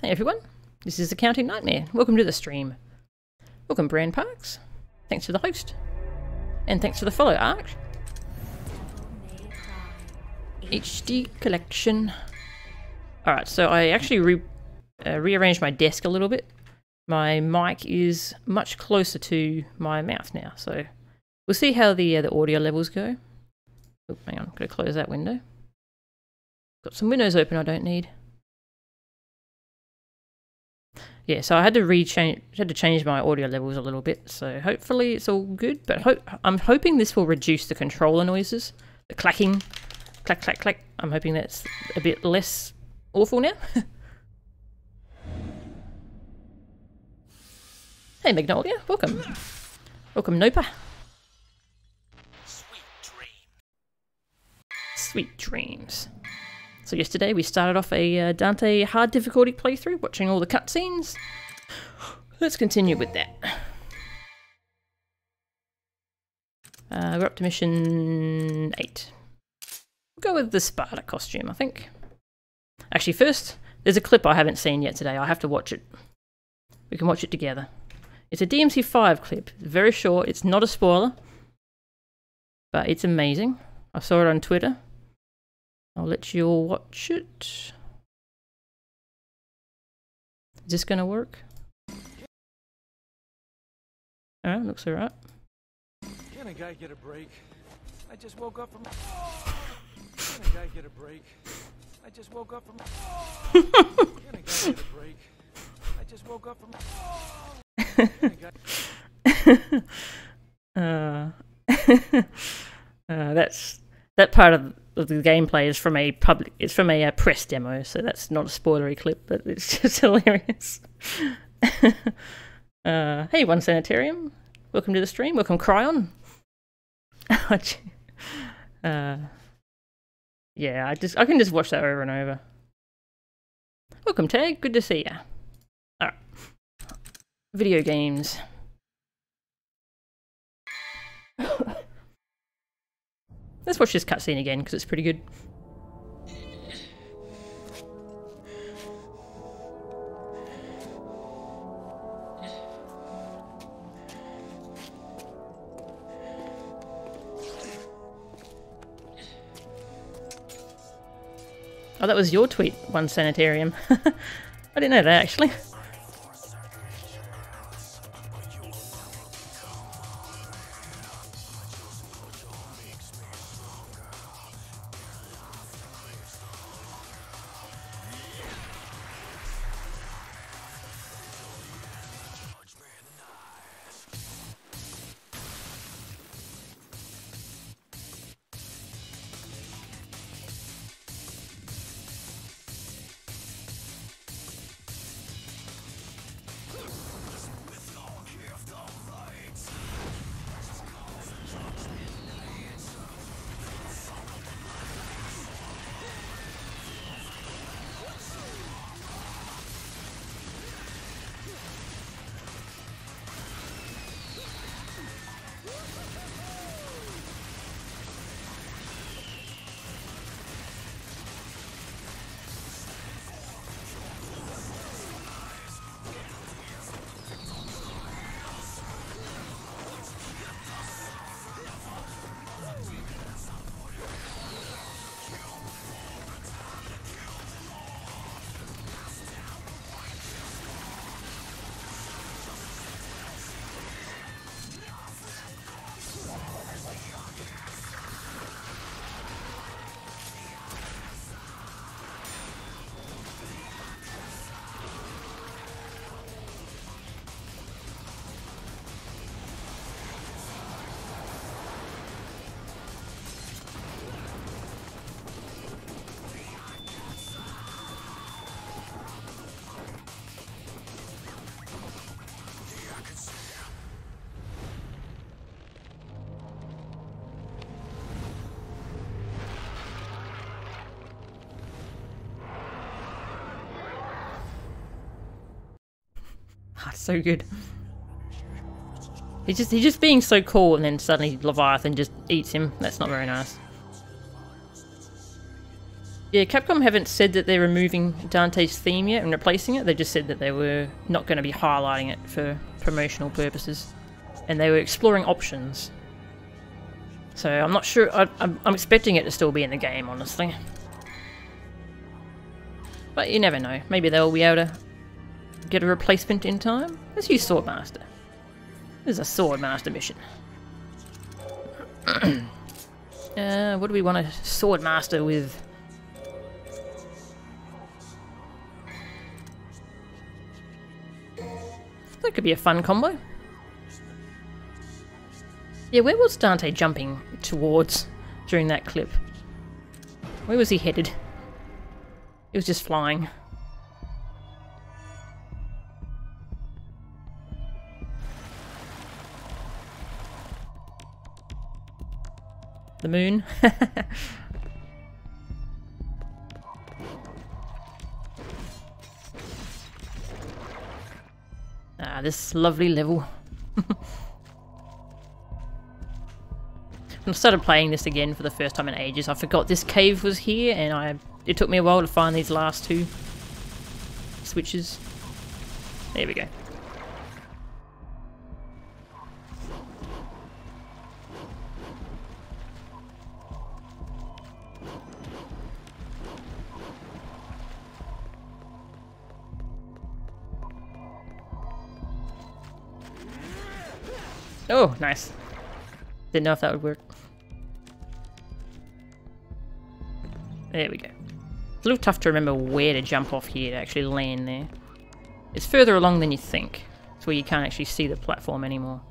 Hey everyone, this is Accounting Nightmare. Welcome to the stream. Welcome Brand Parks. Thanks to the host. And thanks for the follow, Ark. HD collection. Alright, so I actually rearranged my desk a little bit. My mic is much closer to my mouth now, so we'll see how the audio levels go. Oh, hang on, I'm going to close that window. Got some windows open I don't need. Yeah, so I had to change my audio levels a little bit, so hopefully it's all good. But I'm hoping this will reduce the controller noises, the clacking, clack, clack, clack. I'm hoping that's a bit less awful now. Hey Magnolia, welcome. Welcome Nopa. Sweet dreams. Sweet dreams. So yesterday we started off a Dante hard difficulty playthrough, watching all the cutscenes. Let's continue with that. We're up to mission 8. We'll go with the Sparta costume, I think. Actually, first, there's a clip I haven't seen yet today. I have to watch it. We can watch it together. It's a DMC5 clip. It's very short. It's not a spoiler. But it's amazing. I saw it on Twitter. I'll let you all watch it. Is this gonna work? Alright, looks alright. Can a guy get a break? I just woke up from. Can a guy get a break? I just woke up from. Can a guy get a break? I just woke up from. That part of the gameplay is from a press demo, so that's not a spoilery clip, but it's just hilarious. Hey, One Sanitarium, welcome to the stream. Welcome, Cryon. Yeah, I can just watch that over and over. Welcome, Tag. Good to see ya. All right, video games. Let's watch this cutscene again because it's pretty good. Oh, that was your tweet, One Sanitarium. I didn't know that actually. It's so good. He's just being so cool, and then suddenly Leviathan just eats him. That's not very nice. Yeah, Capcom haven't said that they're removing Dante's theme yet and replacing it. They just said that they were not going to be highlighting it for promotional purposes. And they were exploring options. So I'm not sure. I'm expecting it to still be in the game, honestly. But you never know. Maybe they'll be able to get a replacement in time. Let's use Swordmaster. This is a Swordmaster mission. What do we want to Swordmaster with? That could be a fun combo. Yeah, where was Dante jumping towards during that clip? Where was he headed? He was just flying. The moon. Ah, this lovely level. When I started playing this again for the first time in ages, I forgot this cave was here, and it took me a while to find these last two switches. There we go. Oh, nice. Didn't know if that would work. There we go. It's a little tough to remember where to jump off here to actually land there. It's further along than you think. It's where you can't actually see the platform anymore.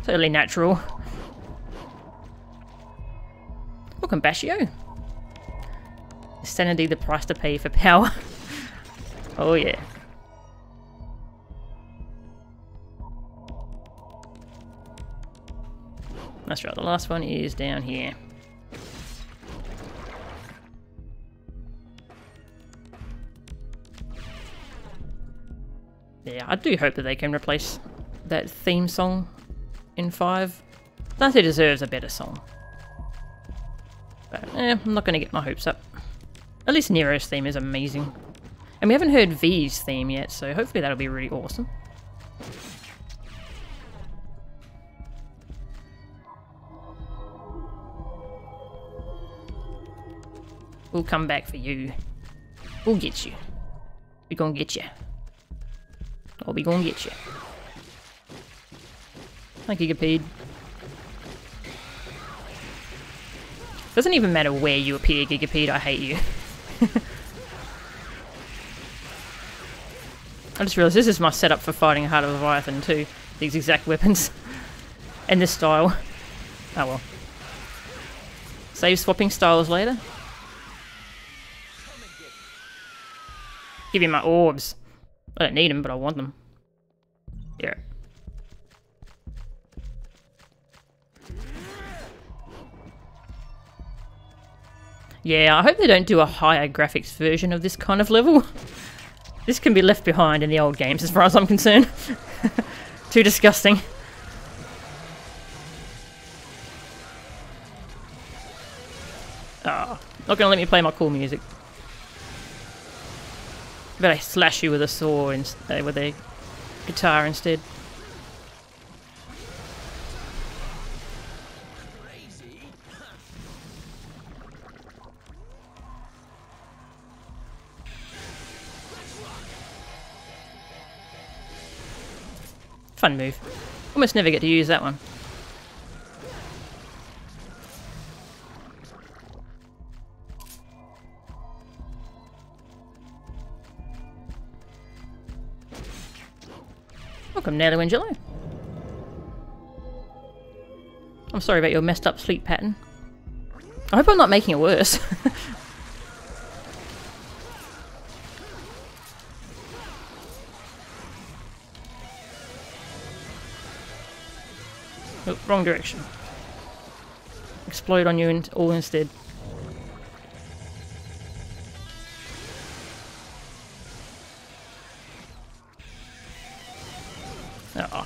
Totally natural. Welcome, Bashio. Is sanity the price to pay for power? Oh yeah. That's right, the last one is down here. Yeah, I do hope that they can replace that theme song in 5. Dante deserves a better song. But, I'm not going to get my hopes up. At least Nero's theme is amazing. And we haven't heard V's theme yet, so hopefully that'll be really awesome. We'll come back for you. We'll get you. We're gonna get you. Oh, we gonna get you. Hi, Gigapede. Doesn't even matter where you appear, Gigapede, I hate you. I just realised this is my setup for fighting a Heart of Leviathan too. These exact weapons. And this style. Oh well. Save swapping styles later. Give you my orbs. I don't need them, but I want them. Yeah. Yeah, I hope they don't do a higher graphics version of this kind of level. This can be left behind in the old games as far as I'm concerned. Too disgusting. Ah, not gonna let me play my cool music. Better slash you with a sword with a guitar instead. Fun move. Almost never get to use that one. Welcome, Nello Angelo. I'm sorry about your messed up sleep pattern. I hope I'm not making it worse. Oh, wrong direction. Explode on you all instead. Oh.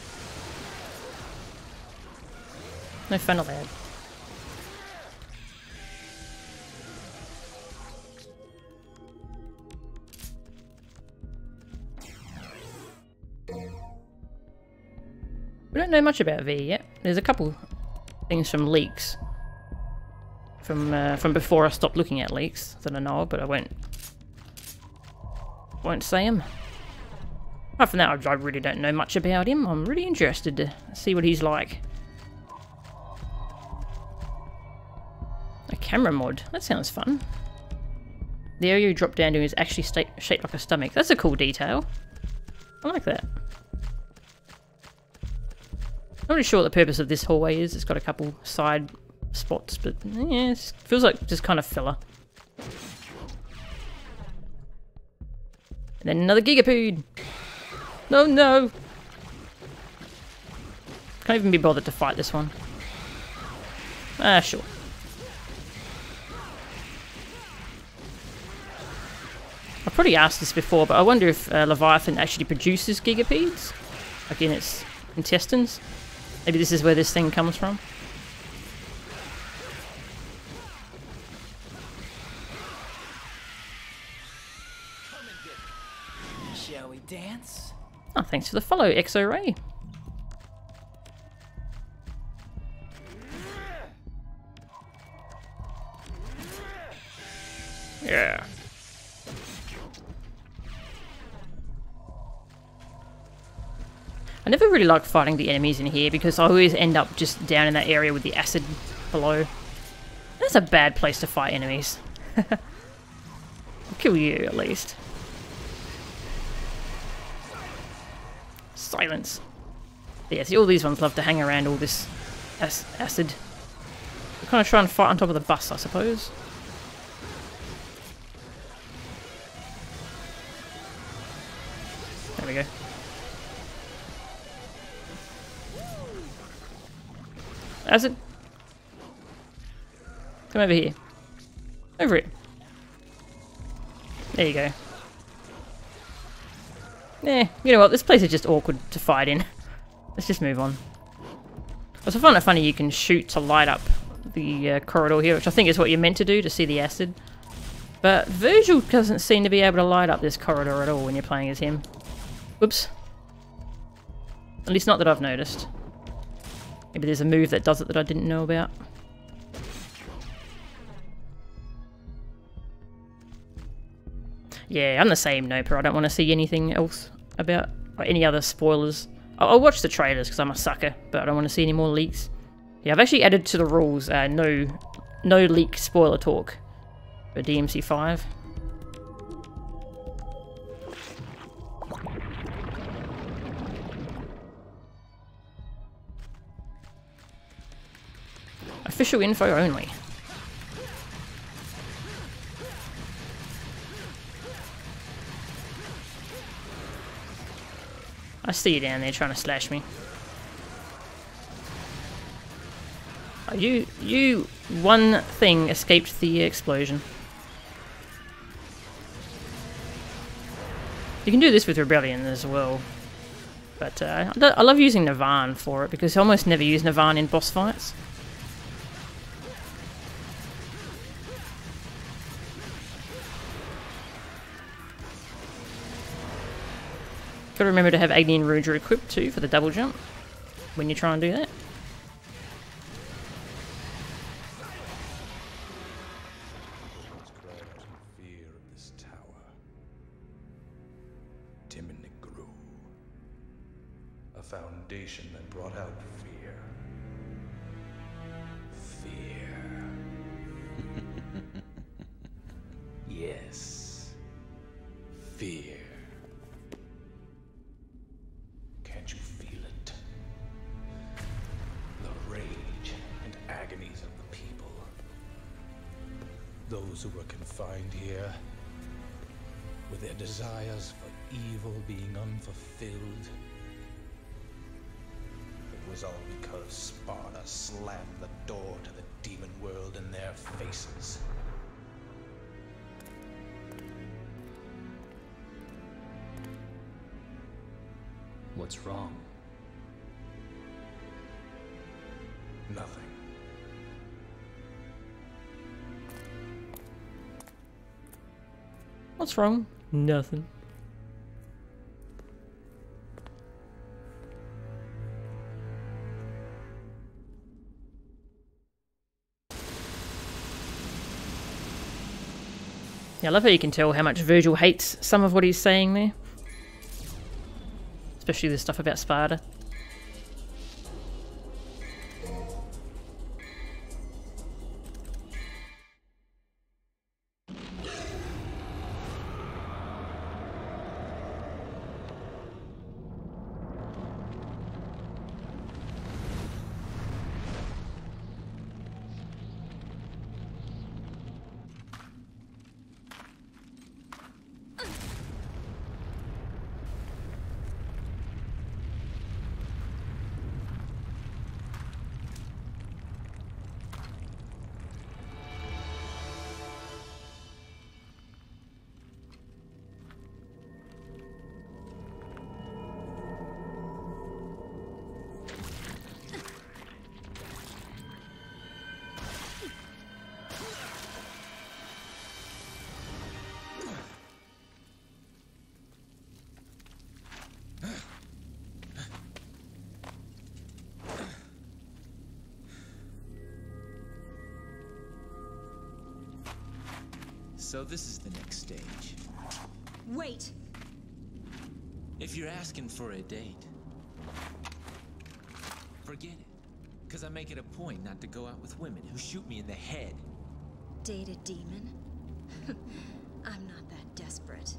No fun allowed. We don't know much about V yet. There's a couple things from leaks. From before I stopped looking at leaks that I know of, but I won't say them. Apart from that, I really don't know much about him. I'm really interested to see what he's like. A camera mod. That sounds fun. The area you drop down to is actually shaped like a stomach. That's a cool detail. I like that. Not really sure what the purpose of this hallway is. It's got a couple side spots, but yeah, it feels like just kind of filler. And then another gigapede! No, no! Can't even be bothered to fight this one. Ah, sure. I've probably asked this before, but I wonder if Leviathan actually produces gigapedes? Like in its intestines? Maybe this is where this thing comes from? Shall we dance? Oh, thanks for the follow, XO-Ray. Yeah. I never really like fighting the enemies in here because I always end up just down in that area with the acid below. That's a bad place to fight enemies. I'll kill you, at least. Silence. Yeah, see, all these ones love to hang around all this acid. We're kind of trying to fight on top of the bus, I suppose. There we go. Acid. Come over here. Over it. There you go. Eh, you know what, this place is just awkward to fight in. Let's just move on. I also find it funny you can shoot to light up the corridor here, which I think is what you're meant to do to see the acid. But Virgil doesn't seem to be able to light up this corridor at all when you're playing as him. Whoops. At least not that I've noticed. Maybe there's a move that does it that I didn't know about. Yeah, I'm the same, Noper. I don't want to see anything else about or any other spoilers. I'll watch the trailers because I'm a sucker, but I don't want to see any more leaks. Yeah, I've actually added to the rules no leak spoiler talk for DMC5. Official info only. I see you down there trying to slash me. Oh, you one thing escaped the explosion. You can do this with Rebellion as well. But I love using Navan for it because I almost never use Navan in boss fights. Gotta remember to have Agni and Ruja equipped too for the double jump when you try and do that. Fear of this tower. Timidly grew. A foundation that brought out fear. Fear. Yes. Fear. Can't you feel it? The rage and agonies of the people. Those who were confined here, with their desires for evil being unfulfilled. It was all because Sparta slammed the door to the demon world in their faces. What's wrong? Nothing. What's wrong? Nothing. Yeah, I love how you can tell how much Virgil hates some of what he's saying there. Especially the stuff about Sparta. So this is the next stage. Wait! If you're asking for a date, forget it. Because I make it a point not to go out with women who shoot me in the head. Date a demon? I'm not that desperate.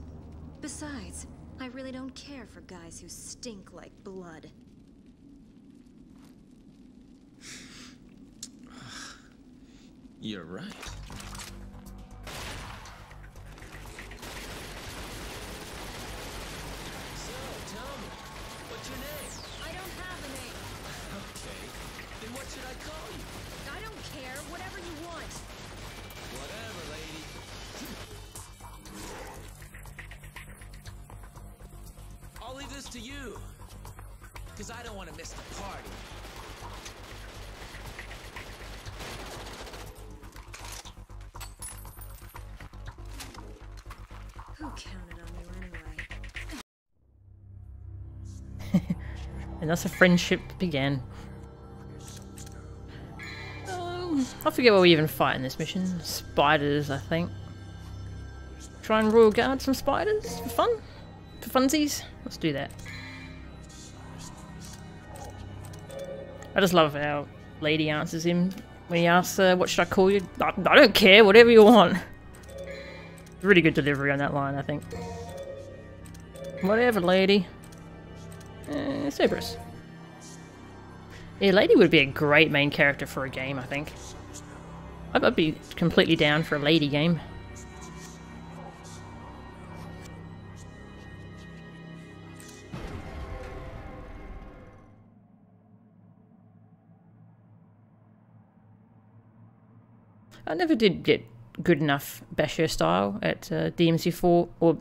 Besides, I really don't care for guys who stink like blood. You're right. I don't have a name. Okay, then what should I call you? I don't care. Whatever you want. Whatever, lady. I'll leave this to you. Because I don't want to miss the party. Who counted on you anyway? And thus a friendship began. I forget what we even fight in this mission. Spiders, I think. Try and royal guard some spiders for fun? For funsies? Let's do that. I just love how Lady answers him when he asks, what should I call you? I don't care, whatever you want. Really good delivery on that line, I think. Whatever, lady. Cerberus. Yeah, Lady would be a great main character for a game, I think. I'd be completely down for a lady game. I never did get good enough Basher style at DMC4, or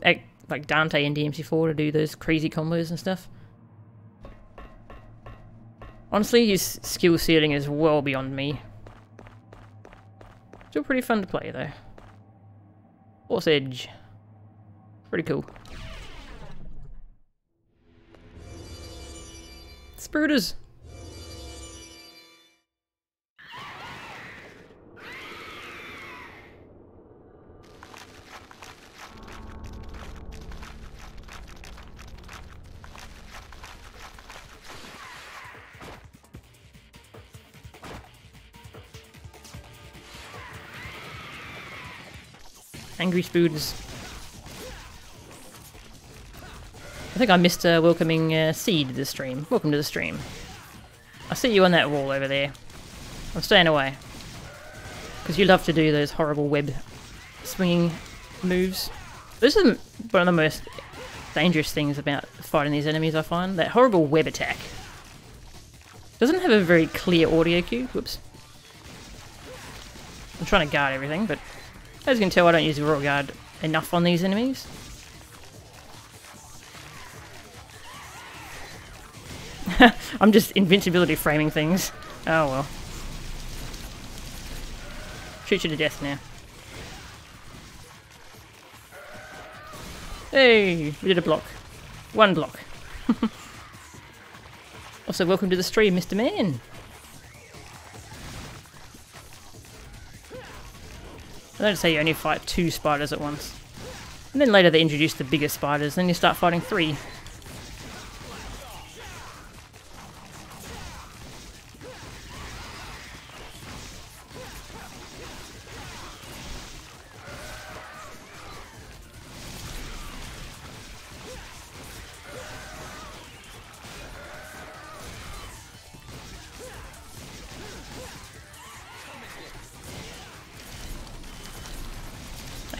like Dante in DMC4 to do those crazy combos and stuff. Honestly, his skill ceiling is well beyond me. Still pretty fun to play though. Force Edge. Pretty cool. Spiriters. Angry Spooders. I think I missed welcoming Seed to the stream. Welcome to the stream. I see you on that wall over there. I'm staying away. Because you love to do those horrible web swinging moves. This is one of the most dangerous things about fighting these enemies, I find. That horrible web attack. Doesn't have a very clear audio cue. Whoops. I'm trying to guard everything, but as you can tell, I don't use the Royal Guard enough on these enemies. I'm just invincibility framing things. Oh well. Shoot you to death now. Hey, we did a block. One block. Also, welcome to the stream, Mr. Man. I don't say you only fight 2 spiders at once. And then later they introduce the bigger spiders, then you start fighting 3.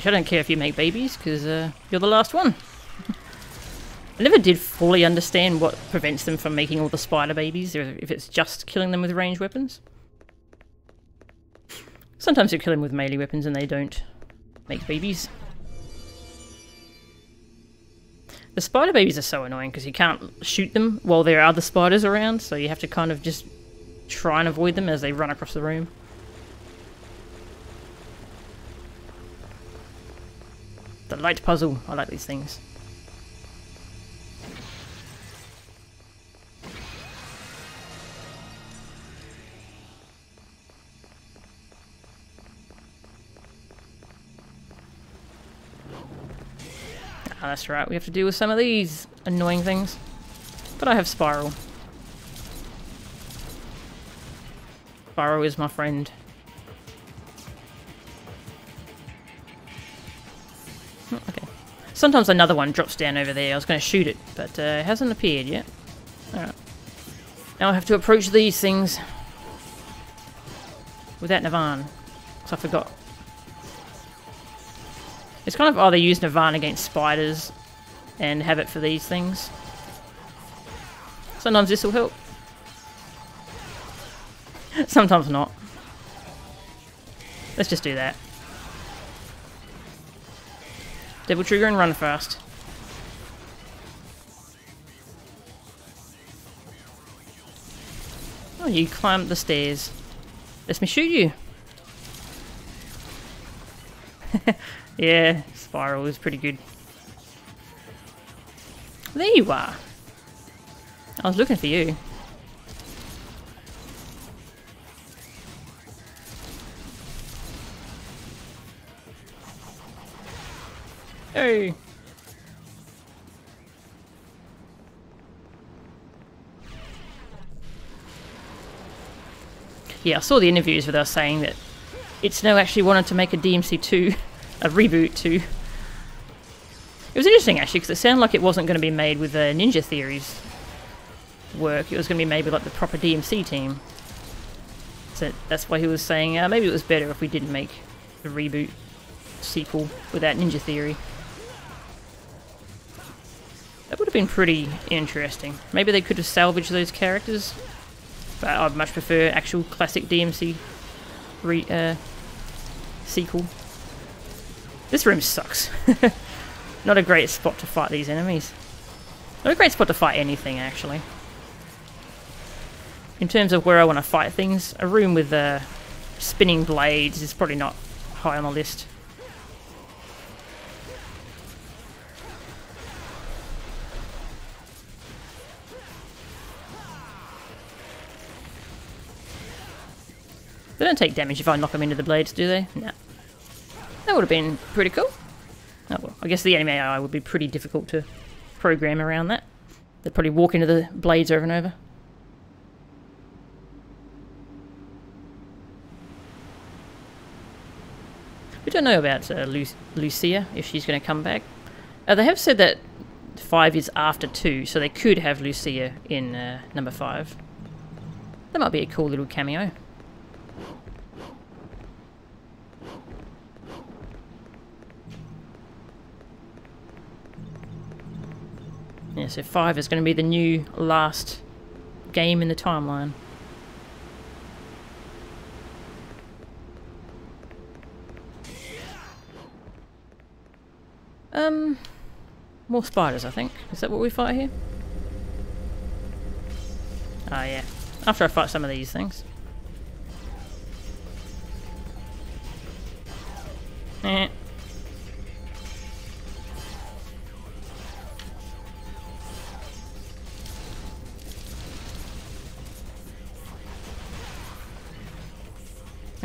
I don't care if you make babies, because you're the last one. I never did fully understand what prevents them from making all the spider babies, or if it's just killing them with ranged weapons. Sometimes you kill them with melee weapons and they don't make babies. The spider babies are so annoying because you can't shoot them while there are other spiders around, so you have to kind of just try and avoid them as they run across the room. The light puzzle. I like these things. Ah, that's right. We have to deal with some of these annoying things. But I have Spiral. Spiral is my friend. Okay. Sometimes another one drops down over there. I was going to shoot it, but it hasn't appeared yet. Alright. Now I have to approach these things without Navan, because I forgot. It's kind of either use Navan against spiders and have it for these things. Sometimes this will help. Sometimes not. Let's just do that. Double trigger and run fast. Oh, you climbed the stairs. Let me shoot you. Yeah, Spiral is pretty good. There you are. I was looking for you. Hey! Yeah, I saw the interviews where they were saying that It's Now actually wanted to make a DMC 2, a reboot 2. It was interesting actually, because it sounded like it wasn't going to be made with Ninja Theory's work. It was going to be made with like the proper DMC team. So that's why he was saying maybe it was better if we didn't make the reboot sequel without Ninja Theory. That would have been pretty interesting. Maybe they could have salvaged those characters, but I'd much prefer actual classic DMC sequel. This room sucks. Not a great spot to fight these enemies. Not a great spot to fight anything, actually. In terms of where I want to fight things, a room with spinning blades is probably not high on the list. They don't take damage if I knock them into the blades, do they? No. That would have been pretty cool. Oh well, I guess the enemy AI would be pretty difficult to program around that. They'd probably walk into the blades over and over. We don't know about Lucia, if she's going to come back. They have said that 5 is after 2, so they could have Lucia in number 5. That might be a cool little cameo. Yeah, so 5 is going to be the new last game in the timeline. More spiders, I think. Is that what we fight here? Ah, yeah. After I fight some of these things.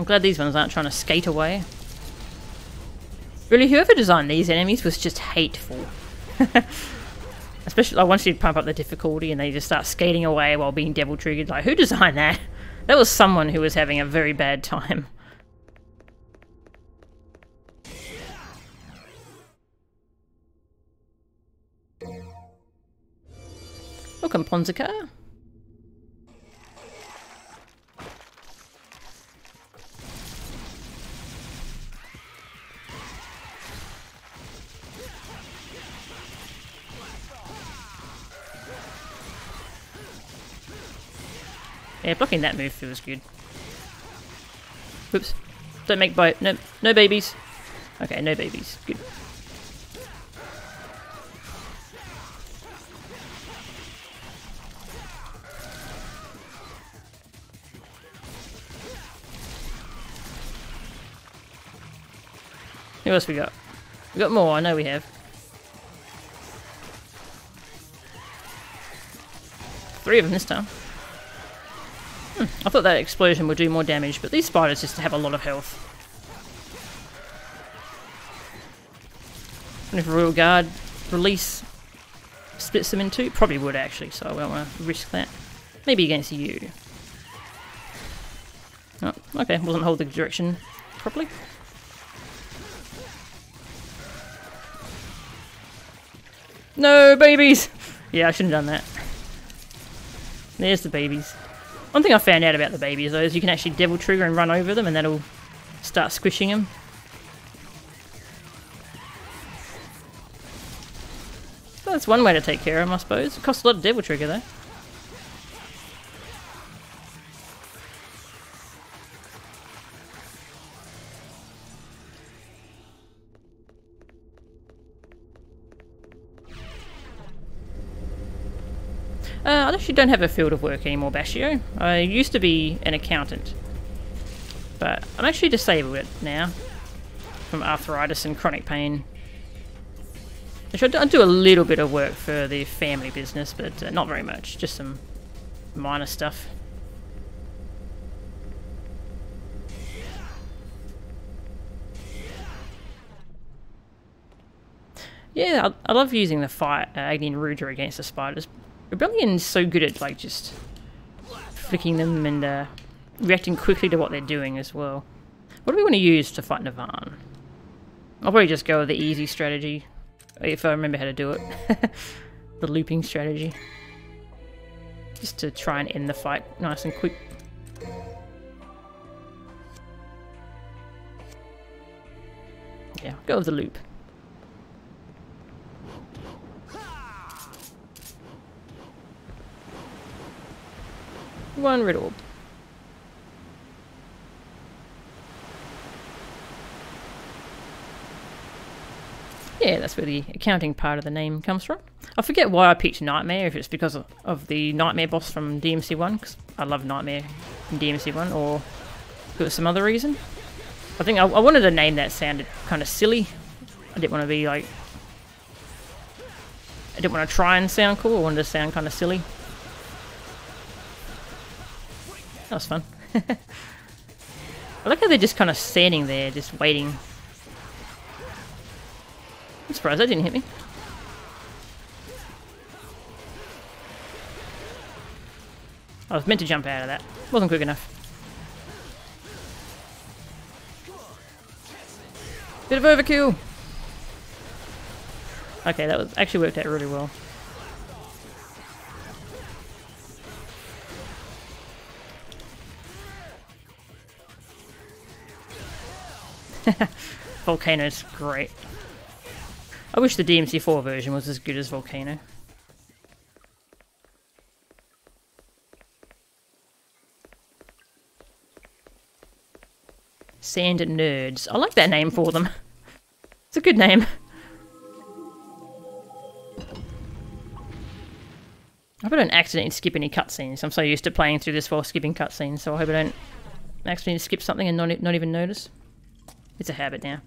glad these ones aren't trying to skate away. Really, whoever designed these enemies was just hateful. Especially like, once you pump up the difficulty and they just start skating away while being devil triggered. Like, who designed that? That was someone who was having a very bad time. Welcome, Ponzica. Yeah, blocking that move feels good. Whoops. Don't make bite. No, no babies. Okay, no babies. Good. Who else we got? We got more, I know we have. 3 of them this time. I thought that explosion would do more damage, but these spiders just have a lot of health. And if Royal Guard release splits them in 2, probably would actually, so I won't want to risk that. Maybe against you. Oh, okay, wasn't holding the direction properly. No babies! Yeah, I shouldn't have done that. There's the babies. One thing I found out about the babies though is you can actually devil trigger and run over them and that'll start squishing them. So that's one way to take care of them, I suppose. It costs a lot of devil trigger though. I actually don't have a field of work anymore, Bashio. I used to be an accountant, but I'm actually disabled it now from arthritis and chronic pain. Actually, I do a little bit of work for the family business, but not very much, just some minor stuff. Yeah, I love using the fight Agni and Rudra against the spiders. Rebellion's so good at like just flicking them and reacting quickly to what they're doing as well. What do we want to use to fight Navan? I'll probably just go with the easy strategy, if I remember how to do it. The looping strategy. Just to try and end the fight nice and quick. Yeah, go with the loop. One red orb. Yeah, that's where the accounting part of the name comes from. I forget why I picked Nightmare, if it's because of the Nightmare boss from DMC1, because I love Nightmare in DMC1, or if it was some other reason. I think I wanted a name that sounded kind of silly. I didn't want to be like... I didn't want to try and sound cool, I wanted to sound kind of silly. That was fun. I like how they're just kind of standing there, just waiting. I'm surprised that didn't hit me. I was meant to jump out of that. Wasn't quick enough. Bit of overkill. Okay, that was actually worked out really well. Volcano's great. I wish the DMC4 version was as good as Volcano. Sand Nerds. I like that name for them. It's a good name. I hope I don't accidentally skip any cutscenes. I'm so used to playing through this while skipping cutscenes, so I hope I don't accidentally skip something and not even notice. It's a habit now.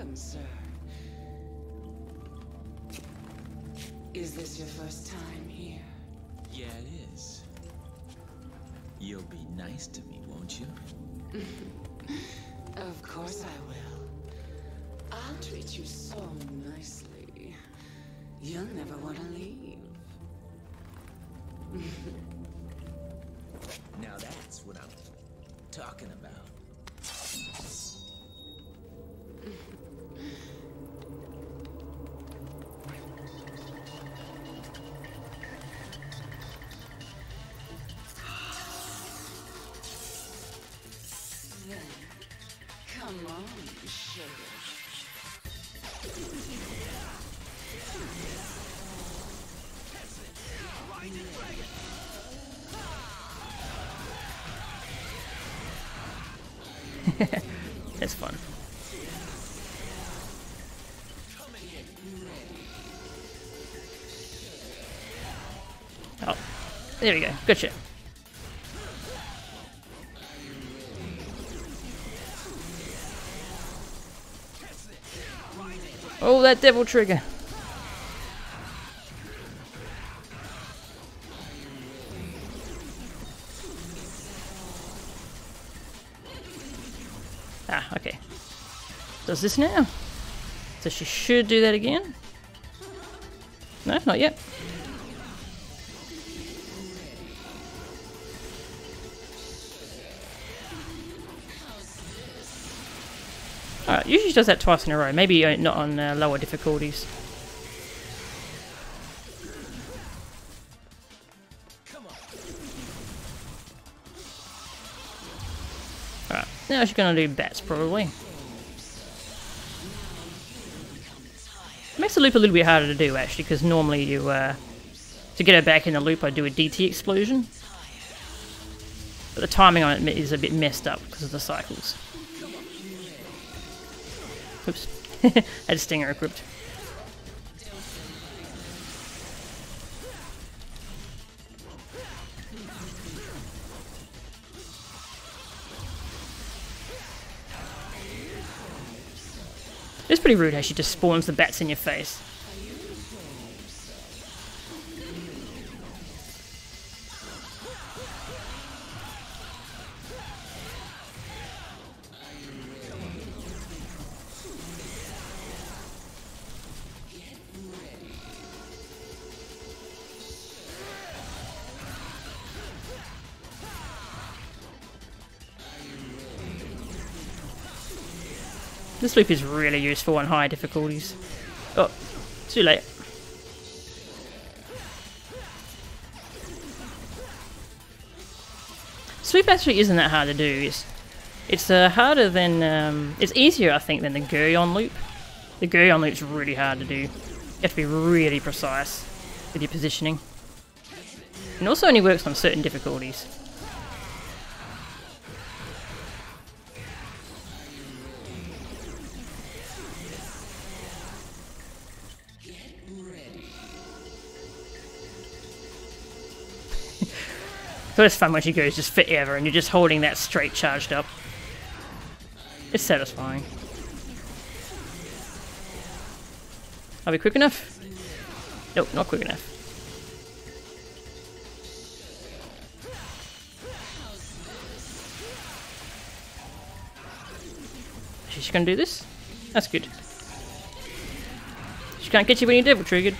Welcome, sir. Is this your first time here? Yeah, it is. You'll be nice to me, won't you? Of course I will. I'll treat you so nicely. You'll never want to leave. Now that's what I'm talking about. Then, come on, sugar. It's fun. Oh, there we go. Gotcha. Oh, that devil trigger. Ah, okay. Does this now? So she should do that again? No, not yet. Alright, usually she does that twice in a row. Maybe not on lower difficulties. Alright, now she's gonna do bats probably. It makes the loop a little bit harder to do actually, because normally you, to get her back in the loop I do a DT explosion. But the timing on it is a bit messed up because of the cycles. Oops. Had a stinger equipped. It's pretty rude how she just spawns the bats in your face. This loop is really useful on higher difficulties. Oh, too late. This loop actually isn't that hard to do. It's harder than, it's easier I think than the Gurion loop. The Gurion loop's really hard to do. You have to be really precise with your positioning. And also only works on certain difficulties. So it's fun when she goes just forever and you're just holding that straight charged up. It's satisfying. Are we quick enough? Nope, not quick enough. She's gonna do this? That's good. She can't get you when you're devil triggered.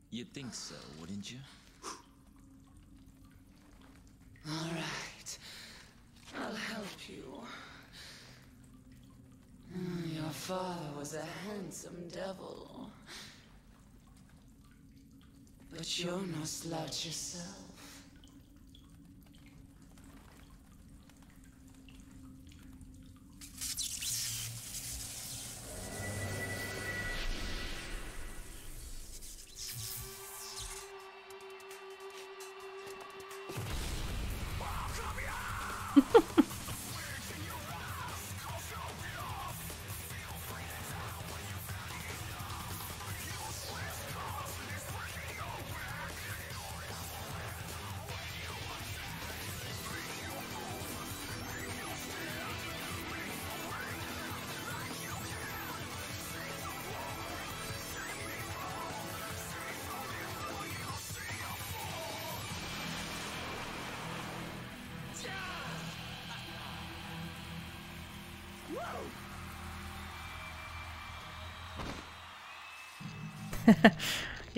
You'd think so, wouldn't you? All right. I'll help you. Your father was a handsome devil. But you're no slouch yourself.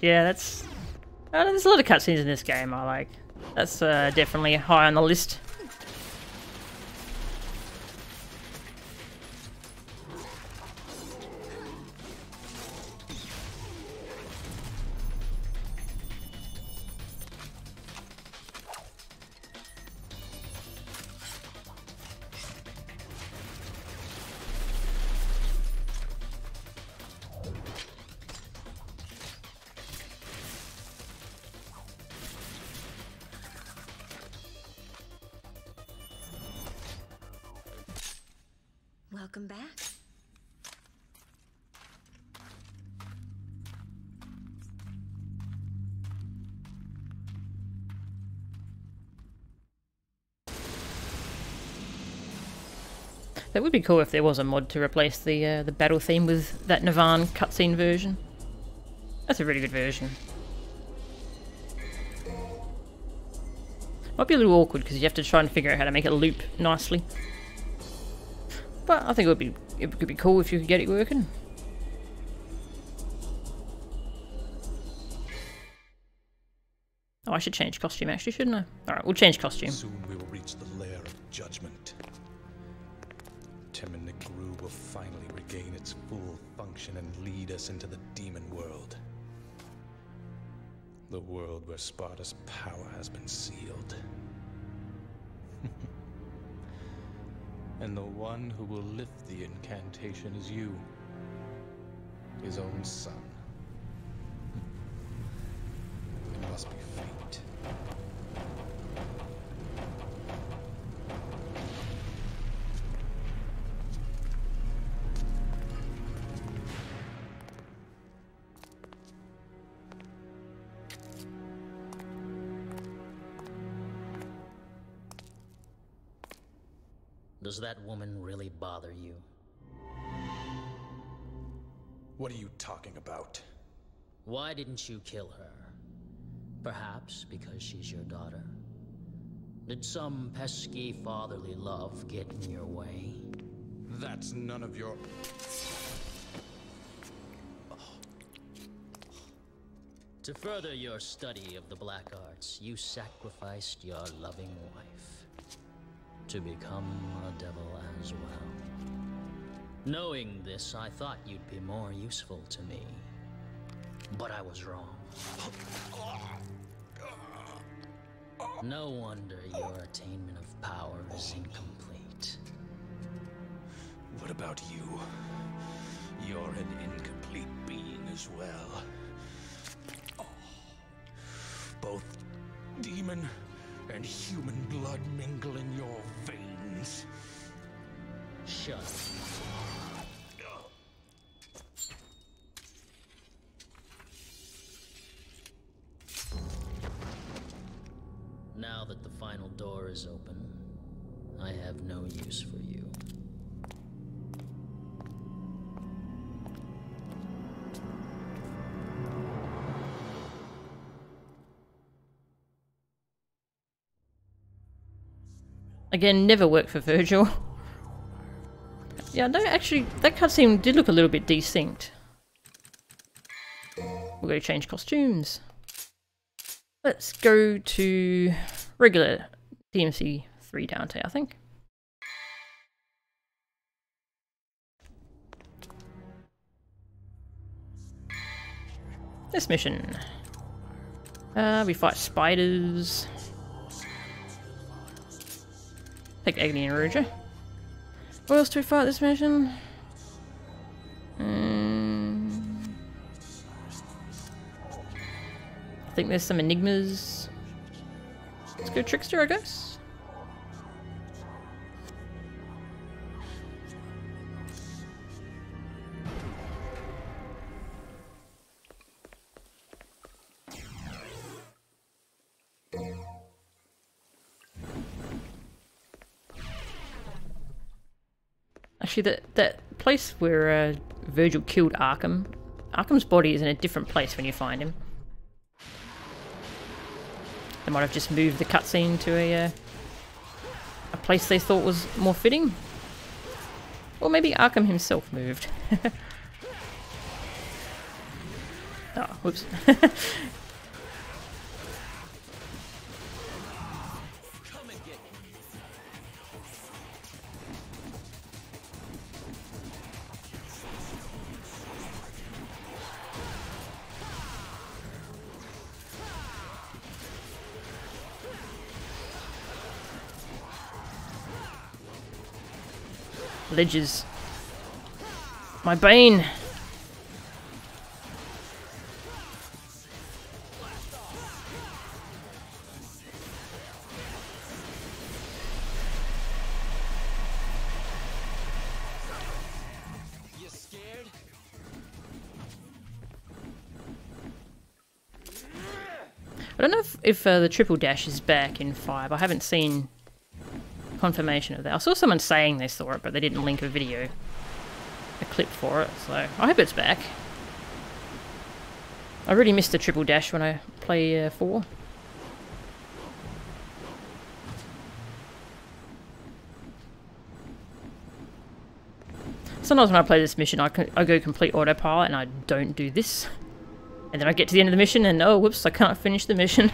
Yeah, that's... there's a lot of cutscenes in this game I like. That's definitely high on the list. Welcome back. That would be cool if there was a mod to replace the battle theme with that Navan cutscene version. That's a really good version. Might be a little awkward because you have to try and figure out how to make it loop nicely. But I think it could be cool if you could get it working. Oh, I should change costume actually, shouldn't I? Alright, we'll change costume. Soon we will reach the lair of judgment. Tim and Nikiru will finally regain its full function and lead us into the demon world. The world where Sparta's power has been sealed. And the one who will lift the incantation is you, his own son. It must be fate. Does that woman really bother you? What are you talking about? Why didn't you kill her? Perhaps because she's your daughter? Did some pesky fatherly love get in your way? That's none of your... To further your study of the black arts, you sacrificed your loving wife to become a devil as well. Knowing this, I thought you'd be more useful to me. But I was wrong. No wonder your attainment of power is incomplete. What about you? You're an incomplete being as well. Both demon and human blood mingle in your veins. Shut up. Now that the final door is open, I have no use for you. Again, never worked for Virgil. Yeah, no, actually, that cutscene did look a little bit distinct. We're going to change costumes. Let's go to regular DMC 3 Dante, I think. This mission. We fight spiders. Take Agony and Rouger. What else do we fight this mission? I think there's some enigmas. Let's go Trickster, I guess. Actually, that place where Virgil killed Arkham, Arkham's body is in a different place when you find him. They might have just moved the cutscene to a place they thought was more fitting. Or maybe Arkham himself moved. Oh, whoops. Ledges. My bane. You scared? I don't know if the triple dash is back in 5. I haven't seen confirmation of that. I saw someone saying they saw it, but they didn't link a video, a clip for it, so I hope it's back. I really missed the triple dash when I play 4. Sometimes when I play this mission, I go complete autopilot and I don't do this. And then I get to the end of the mission and oh, whoops, I can't finish the mission.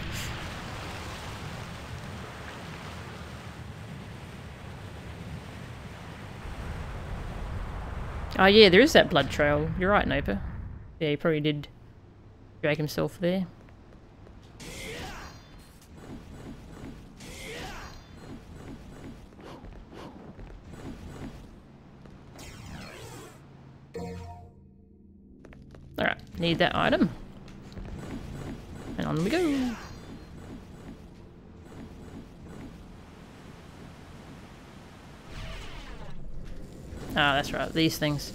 Oh yeah, there is that blood trail. You're right, Noper. Yeah, he probably did drag himself there. Alright, need that item. And on we go. Ah, that's right, these things.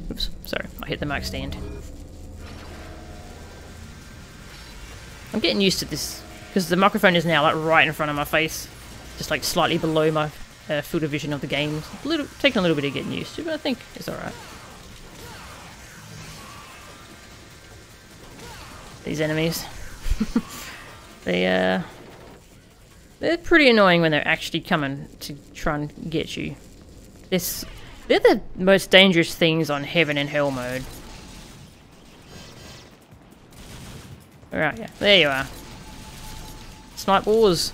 Oops, sorry, I hit the mic stand. I'm getting used to this, because the microphone is now like right in front of my face. Just like slightly below my field of vision of the game. Taking a little bit of getting used to, but I think it's alright. These enemies. They're pretty annoying when they're actually coming to try and get you. They're the most dangerous things on Heaven and Hell mode. Alright, yeah, there you are. Snipe wars.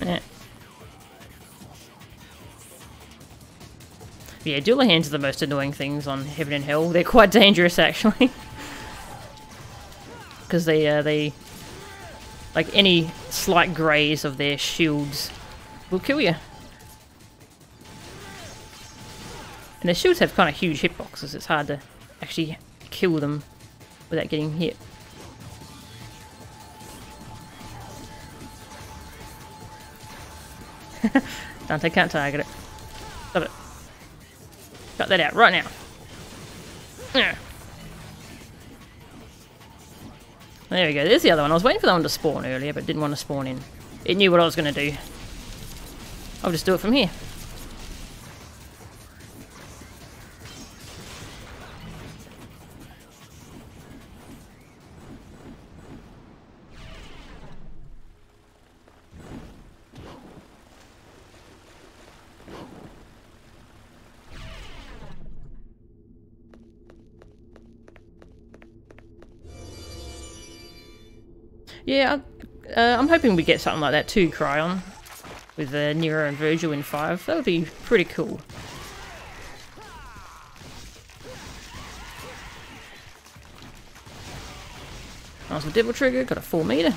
Yeah. Yeah, dual hands are the most annoying things on Heaven and Hell. They're quite dangerous, actually. Because they... Like, any slight graze of their shields will kill you. And their shields have kind of huge hitboxes. It's hard to actually kill them without getting hit. Dante can't target it. Stop it. Cut that out right now. Yeah. There we go, there's the other one. I was waiting for that one to spawn earlier, but didn't want to spawn in. It knew what I was going to do. I'll just do it from here. Yeah, I'm hoping we get something like that too, Cryon. With Nero and Virgil in 5. That would be pretty cool. Nice with Devil Trigger, got a 4 meter.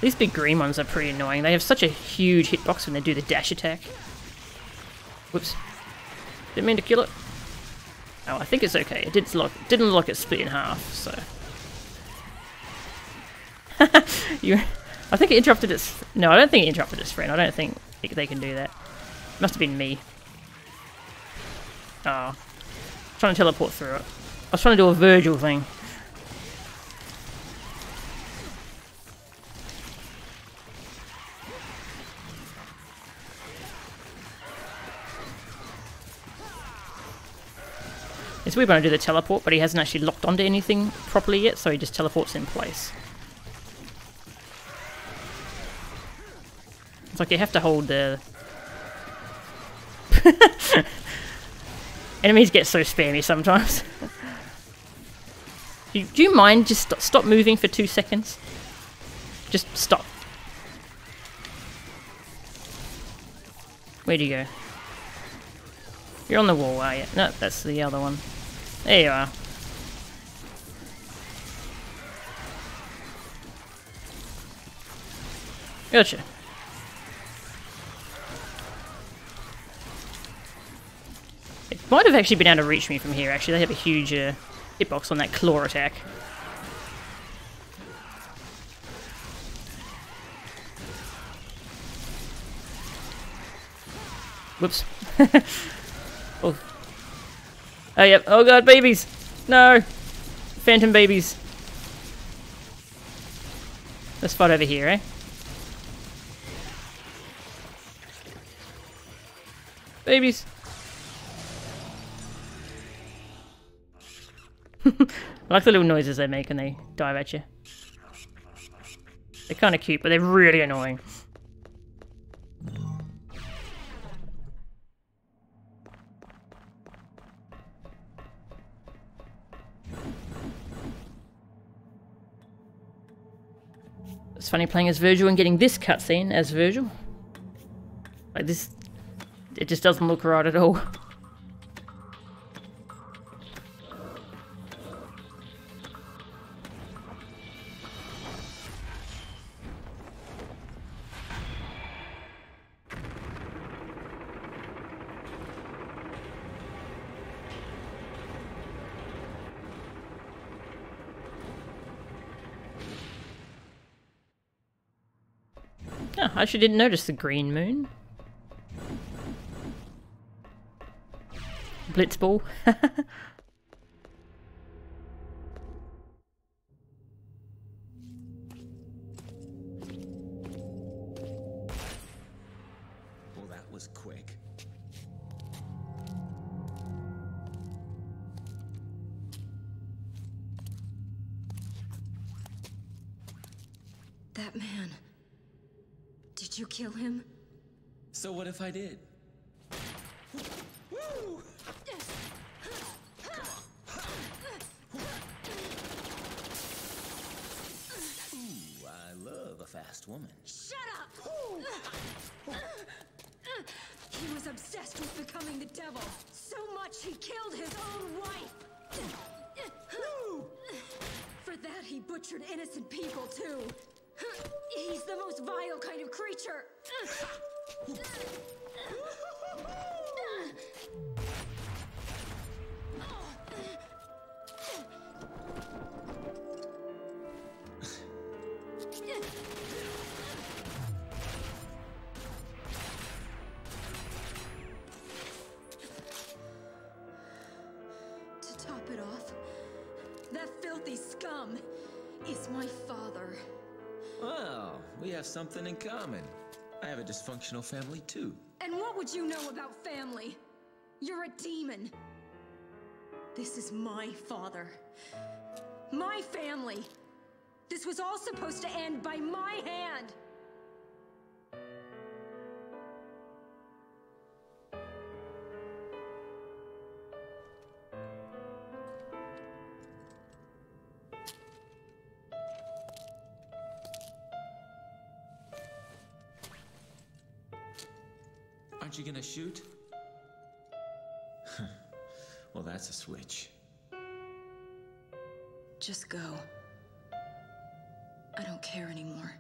These big green ones are pretty annoying. They have such a huge hitbox when they do the dash attack. Whoops. Didn't mean to kill it. Oh, I think it's okay. It didn't look like it split in half, so... I think it interrupted its... No, I don't think it interrupted its friend. I don't think they can do that. Must have been me. Oh. Trying to teleport through it. I was trying to do a Virgil thing. It's weird when I do the teleport, but he hasn't actually locked onto anything properly yet, so he just teleports in place. It's like you have to hold the... Enemies get so spammy sometimes. Do you mind just stop moving for 2 seconds? Just stop. Where'd you go? You're on the wall, are you? No, that's the other one. There you are. Gotcha. It might have actually been able to reach me from here, actually. They have a huge hitbox on that claw attack. Whoops. Oh. Oh, yep. Oh god, babies! No! Phantom babies. Let's fight over here, eh? Babies! I like the little noises they make when they dive at you. They're kind of cute, but they're really annoying. It's funny playing as Virgil and getting this cutscene as Virgil. Like this, it just doesn't look right at all. Oh, I actually didn't notice the green moon. Blitzball. Well, that was quick. That man. Did you kill him? So what if I did? Woo! Ooh, I love a fast woman. Shut up! He was obsessed with becoming the devil. So much he killed his own wife. For that he butchered innocent people too. He's the most vile kind of creature. To top it off, that filthy scum is my father. Well, we have something in common. I have a dysfunctional family too. And what would you know about family? You're a demon. This is my father. My family. This was all supposed to end by my hand. Aren't you gonna shoot? Well, that's a switch. Just go. I don't care anymore.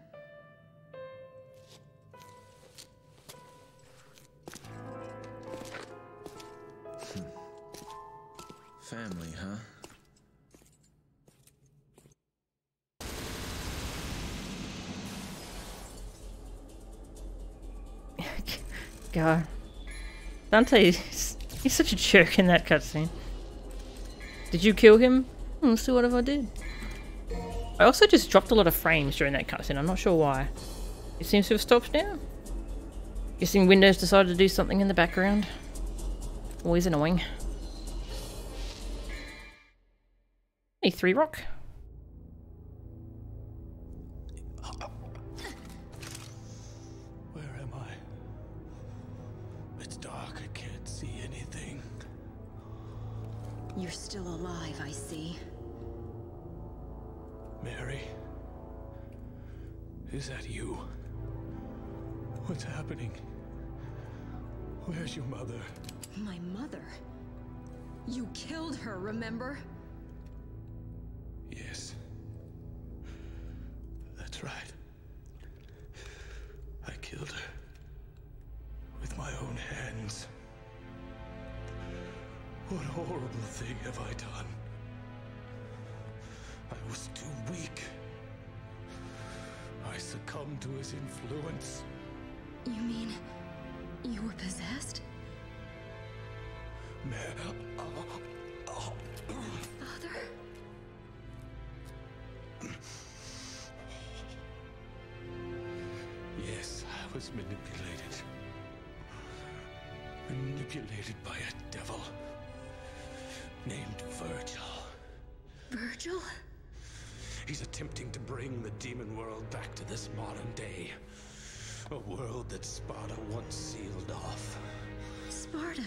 Family, huh? God. Dante, he's such a jerk in that cutscene. Did you kill him? So what if I did? I also just dropped a lot of frames during that cutscene. I'm not sure why. It seems to have stopped now. Guessing Windows decided to do something in the background. Always annoying. Hey, 3 rock. Where am I? It's dark. I can't see anything. You're still alive, I see. Mary? Is that you? What's happening? Where's your mother? My mother? You killed her, remember? Yes. That's right. I killed her. With my own hands. What horrible thing have I done? I was too weak. I succumbed to his influence. You mean you were possessed? Father? Yes, I was manipulated. Manipulated by a devil named Virgil. Virgil? He's attempting to bring the demon world back to this modern day. A world that Sparta once sealed off. Sparta?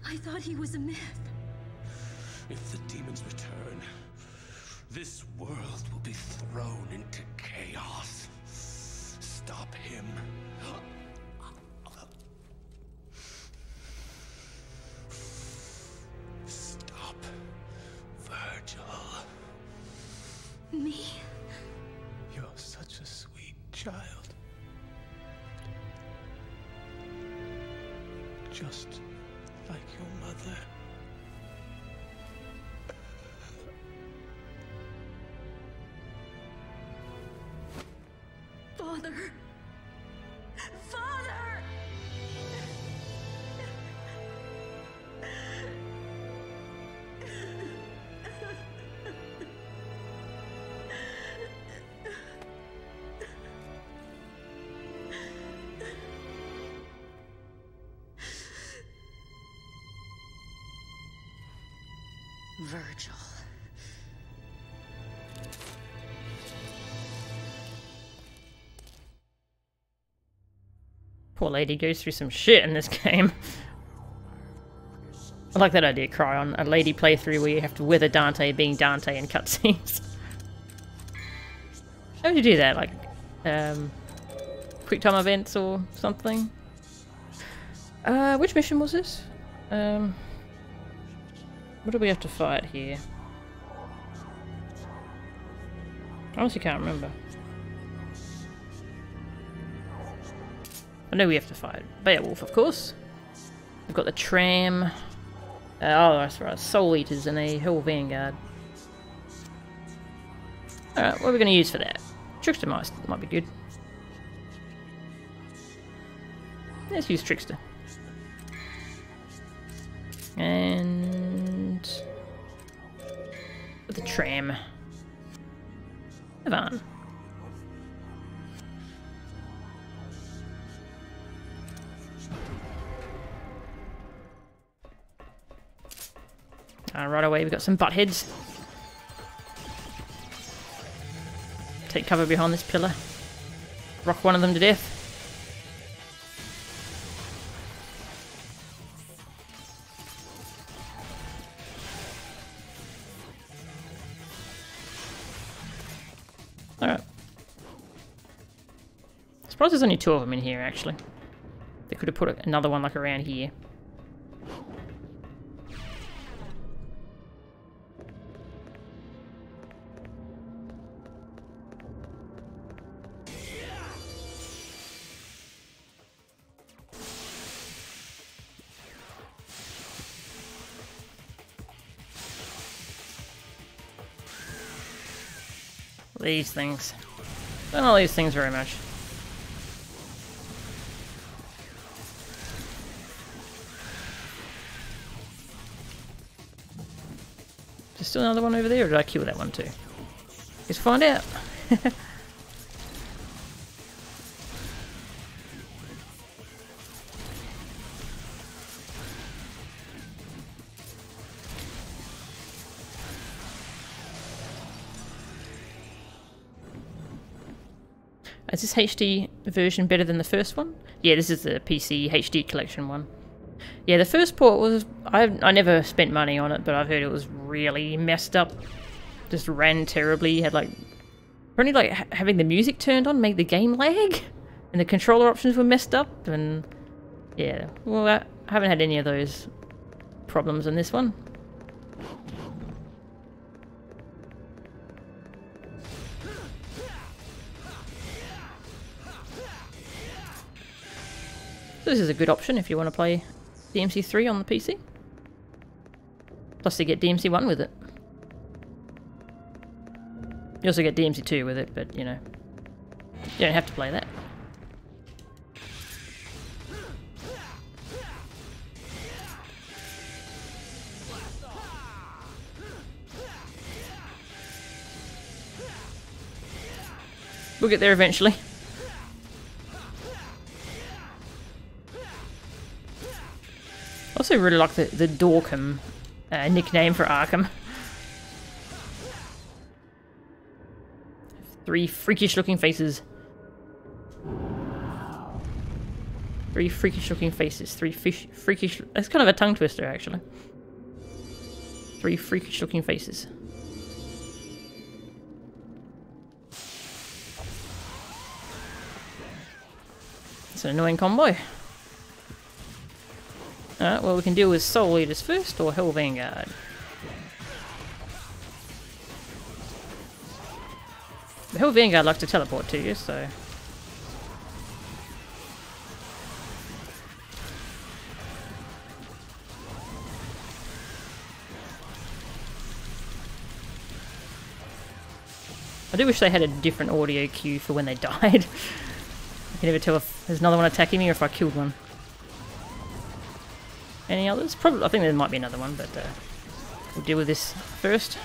I thought he was a myth. If the demons return, this world will be thrown into chaos. Stop him. Stop Virgil. Me? You're such a sweet child. Just like your mother. Father! Father! Virgil. Poor lady goes through some shit in this game. I like that idea, Cryon. A lady playthrough where you have to wither Dante being Dante in cutscenes. How would you do that? Like, quick time events or something? Which mission was this? What do we have to fight here? I honestly can't remember. I know we have to fight Beowulf, of course. We've got the tram. Oh, that's right. Soul Eaters and a Hill Vanguard. Alright, what are we going to use for that? Trickster might be good. Let's use Trickster. And with the tram. Ivan. Right away, we've got some butt heads. Take cover behind this pillar. Rock one of them to death. Alright. Surprised there's only 2 of them in here, actually. They could have put another one like around here. These things. I don't know these things very much. There's still another one over there, or did I kill that one too? Let's find out. Is this HD version better than the first one? Yeah, this is the PC HD collection one. Yeah, the first port was... I never spent money on it, but I've heard it was really messed up. Just ran terribly. Had like... Apparently like having the music turned on made the game lag. And the controller options were messed up. And yeah, well, I haven't had any of those problems in this one. So this is a good option if you want to play DMC3 on the PC. Plus you get DMC1 with it. You also get DMC2 with it, but you know, you don't have to play that. We'll get there eventually. I also really like the Dorkham nickname for Arkham. 3 freakish looking faces. 3 freakish looking faces. 3 freakish... That's kind of a tongue twister, actually. 3 freakish looking faces. It's an annoying combo. Alright, well we can deal with Soul Eaters first, or Hell Vanguard. The Hell Vanguard likes to teleport to you, so... I do wish they had a different audio cue for when they died. I can never tell if there's another one attacking me or if I killed one. Any others? Probably. I think there might be another one, but we'll deal with this first.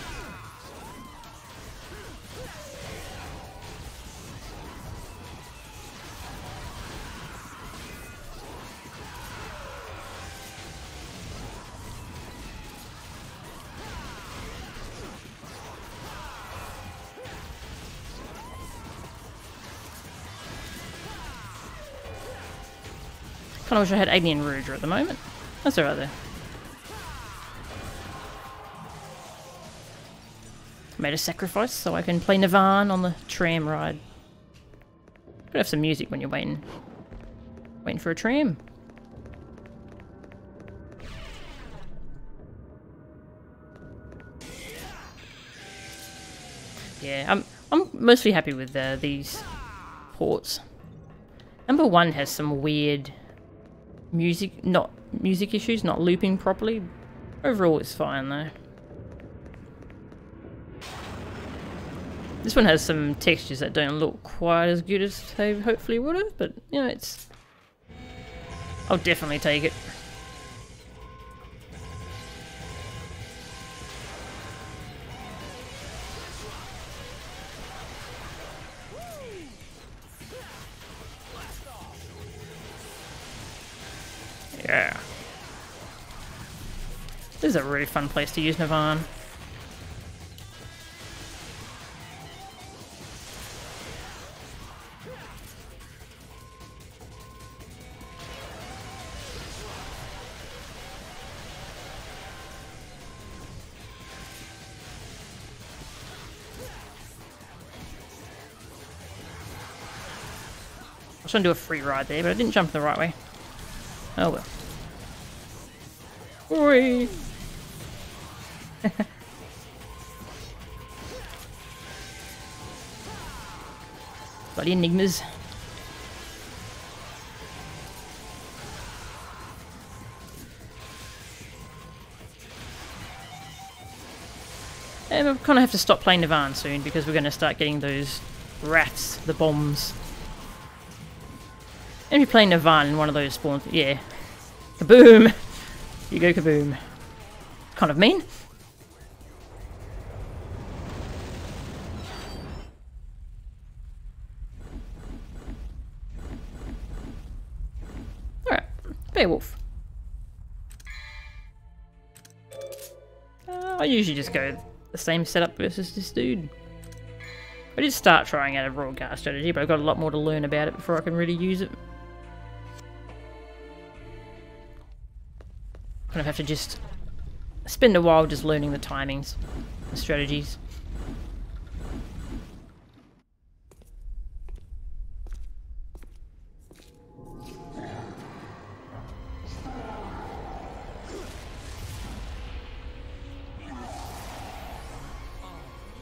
Kind of wish I had Alien Rouger at the moment. That's alright though. Made a sacrifice so I can play Nirvana on the tram ride. Gotta have some music when you're waiting for a tram. Yeah, I'm mostly happy with these ports. Number 1 has some weird music issues, not looping properly. Overall it's fine though. This one has some textures that don't look quite as good as they hopefully would have, but you know, it's... I'll definitely take it. Yeah. This is a really fun place to use Nirvana. I was trying to do a free ride there, but I didn't jump the right way. Oh well. Oi! Bloody enigmas. And we'll kind of have to stop playing Nirvana soon because we're going to start getting those rats, the bombs. And if you're playing Nirvana in one of those spawns, yeah. Kaboom! You go kaboom. Kind of mean. Alright, Beowulf. I usually just go the same setup versus this dude. I did start trying out a royal guard strategy, but I've got a lot more to learn about it before I can really use it. Kind of have to just spend a while just learning the timings, the strategies.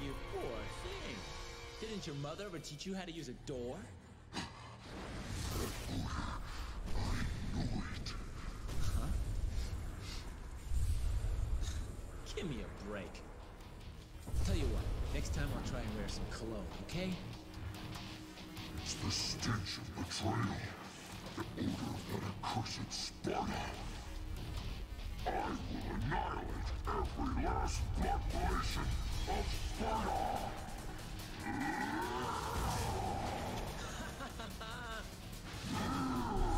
You poor thing. Didn't your mother ever teach you how to use a door? Give me a break. Tell you what, next time I'll try and wear some cologne, okay? It's the stench of betrayal. The odor of that accursed Sparta. I will annihilate every last blood relation of Sparta!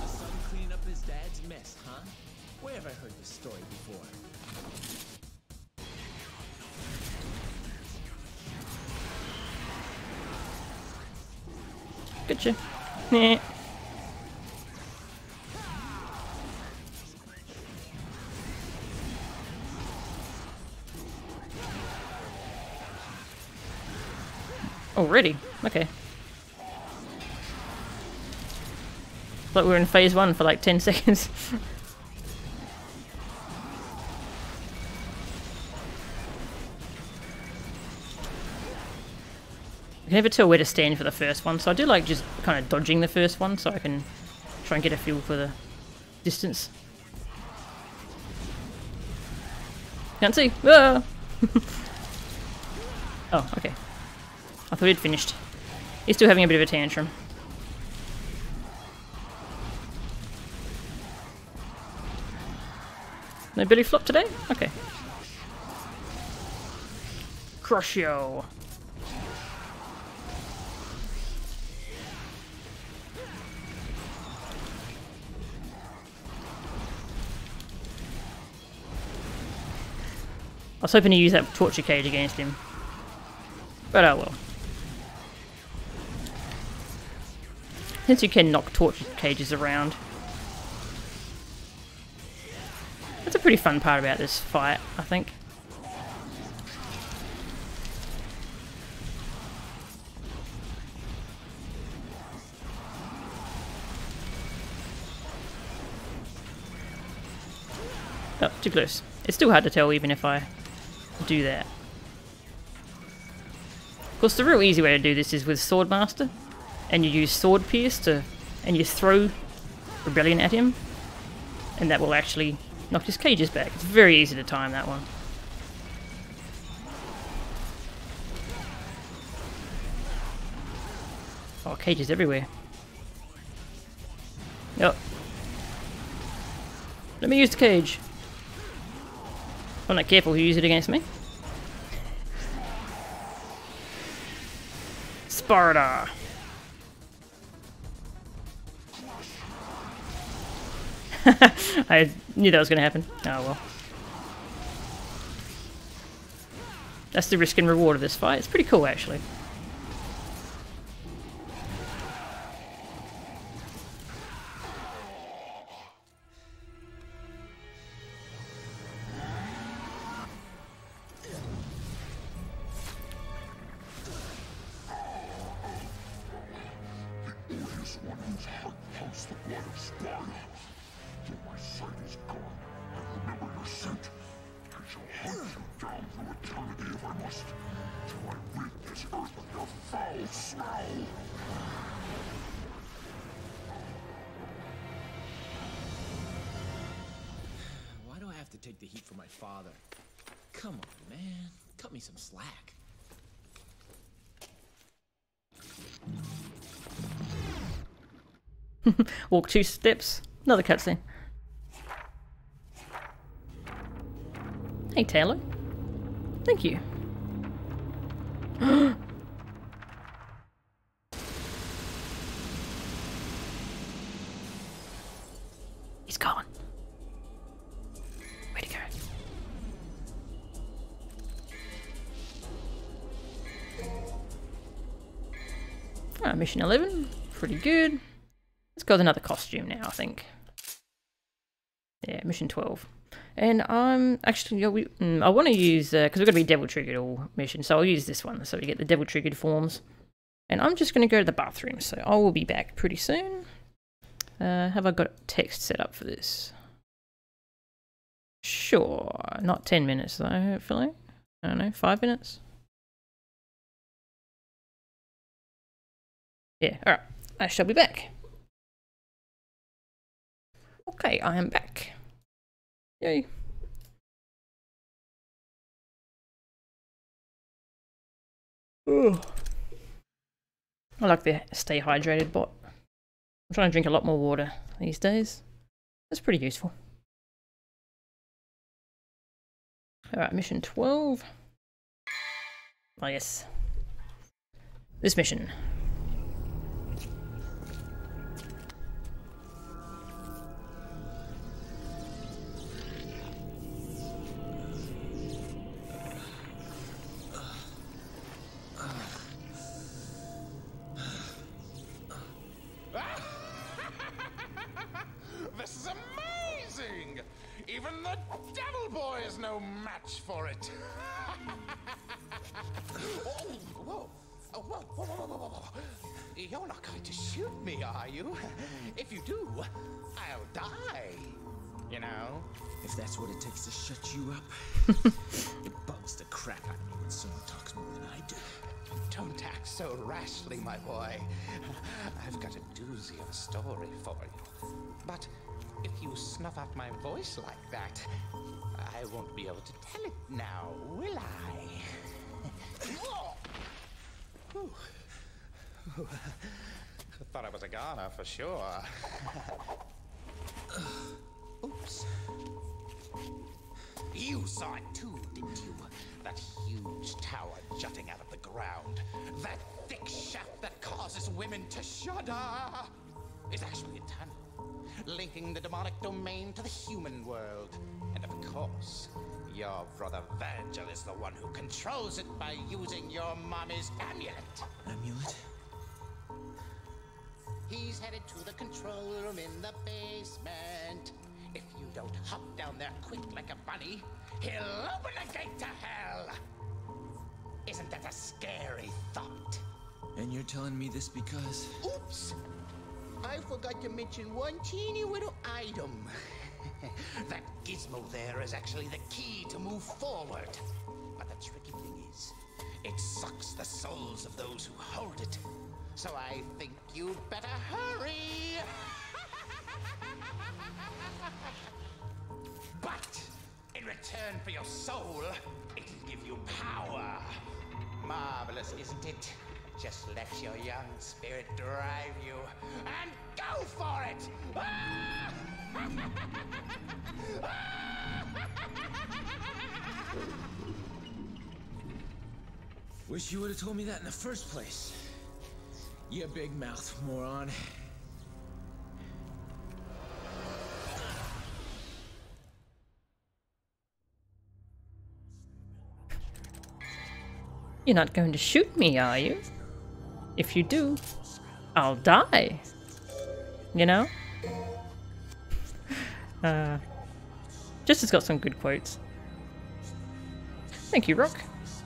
A son cleaning up his dad's mess, huh? Where have I heard this story before? Gotcha. Nah. Already? Okay. Like we were in phase 1 for like 10 seconds. I can never tell where to stand for the first one, so I do like just kind of dodging the first one so I can try and get a feel for the distance. Can't see! Ah! Oh, okay. I thought he'd finished. He's still having a bit of a tantrum. No belly flop today? Okay. Crush yo! I was hoping to use that torture cage against him. But oh well. Since you can knock torture cages around. That's a pretty fun part about this fight, I think. Oh, too close. It's still hard to tell even if I do that. Of course, the real easy way to do this is with Swordmaster, and you use Sword Pierce to, and you throw Rebellion at him, and that will actually knock his cages back. It's very easy to time that one. Oh, cages everywhere. Yep. Let me use the cage. If I'm not careful, he'll use it against me. Sparta! I knew that was going to happen. Oh well. That's the risk and reward of this fight. It's pretty cool, actually. Why do I have to take the heat for my father? Come on, man. Cut me some slack. Walk 2 steps. Another cutscene. Hey, Taylor. Thank you. He's gone. Where'd he go? Alright, mission 11. Pretty good. Let's go with another costume now, I think. Yeah, mission 12. And I'm actually, I want to use, because we're going to be devil triggered all mission, so I'll use this one so we get the devil triggered forms. And I'm just going to go to the bathroom, so I will be back pretty soon. Have I got text set up for this? Sure, not 10 minutes though, hopefully. I don't know, 5 minutes? Yeah, alright, I shall be back. Okay, I am back. Yay. Ugh. I like the stay hydrated bot. I'm trying to drink a lot more water these days. That's pretty useful. Alright, mission 12. Oh yes. This mission. This is amazing! Even the Devil Boy is no match for it. Whoa. Oh, whoa. You're not going to shoot me, are you? If you do, I'll die. You know? If that's what it takes to shut you up, it bugs the crap out of me when someone talks more than I do. Don't act so rashly, my boy. I've got a doozy of a story for you. But if you snuff out my voice like that, I won't be able to tell it now, will I? Whew. Thought I was a goner for sure. Oops. You saw it too, didn't you? That huge tower jutting out of the ground. That thick shaft that causes women to shudder is actually a tunnel, linking the demonic domain to the human world. And of course, your brother Virgil is the one who controls it by using your mommy's amulet. Amulet? He's headed to the control room in the basement. If you don't hop down there quick like a bunny, he'll open the gate to hell. Isn't that a scary thought? And you're telling me this because... Oops! I forgot to mention one teeny little item. That gizmo there is actually the key to move forward. But the tricky thing is, it sucks the souls of those who hold it. So I think you'd better hurry. But in return for your soul, it'll give you power. Marvelous, isn't it? Just let your young spirit drive you, and go for it! Wish you would have told me that in the first place. You big mouth moron. You're not going to shoot me, are you? If you do, I'll die. You know? Just has got some good quotes. Thank you, Rock.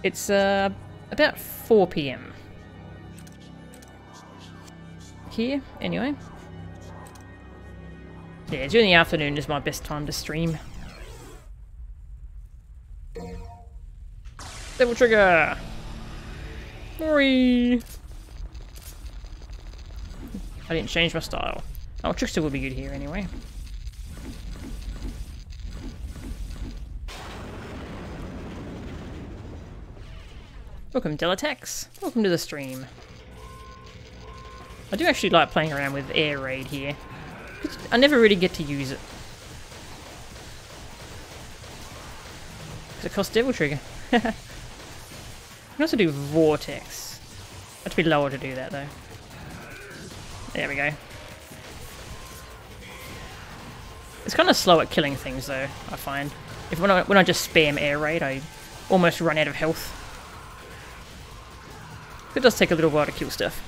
It's about 4 PM. Here, anyway. Yeah, during the afternoon is my best time to stream. Devil Trigger! Hurry! I didn't change my style. Oh, Trickster would be good here anyway. Welcome, Delatex. Welcome to the stream. I do actually like playing around with Air Raid here. I never really get to use it. Because it costs Devil Trigger. You can also do Vortex. Have to be lower to do that though. There we go. It's kind of slow at killing things though, I find. When I just spam Air Raid, I almost run out of health. It does take a little while to kill stuff.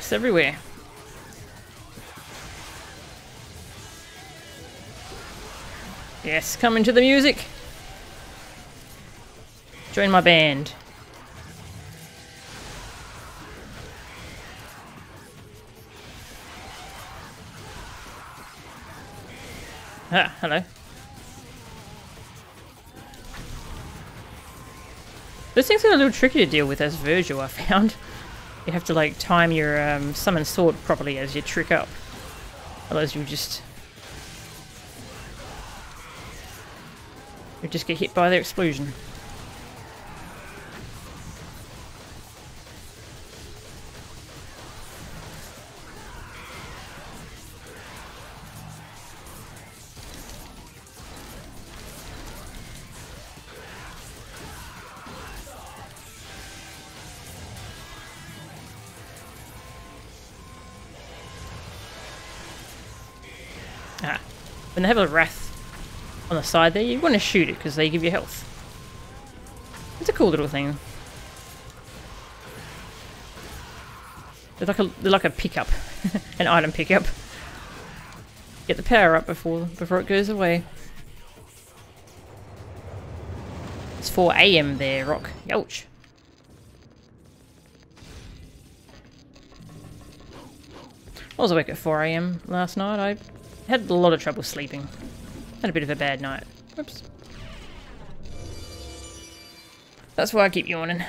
Rust everywhere. Yes, come into the music. Join my band. Ah, hello. Those things are a little tricky to deal with as Virgil, I found. You have to like time your summon sword properly as you trick up. Otherwise you'll just get hit by their explosion. When they have a wrath on the side there, you want to shoot it because they give you health. It's a cool little thing. They're like a pickup, an item pickup. Get the power up before it goes away. It's 4 AM there, Rock. Ouch. I was awake at 4 AM last night. I had a lot of trouble sleeping. Had a bit of a bad night. Whoops. That's why I keep yawning.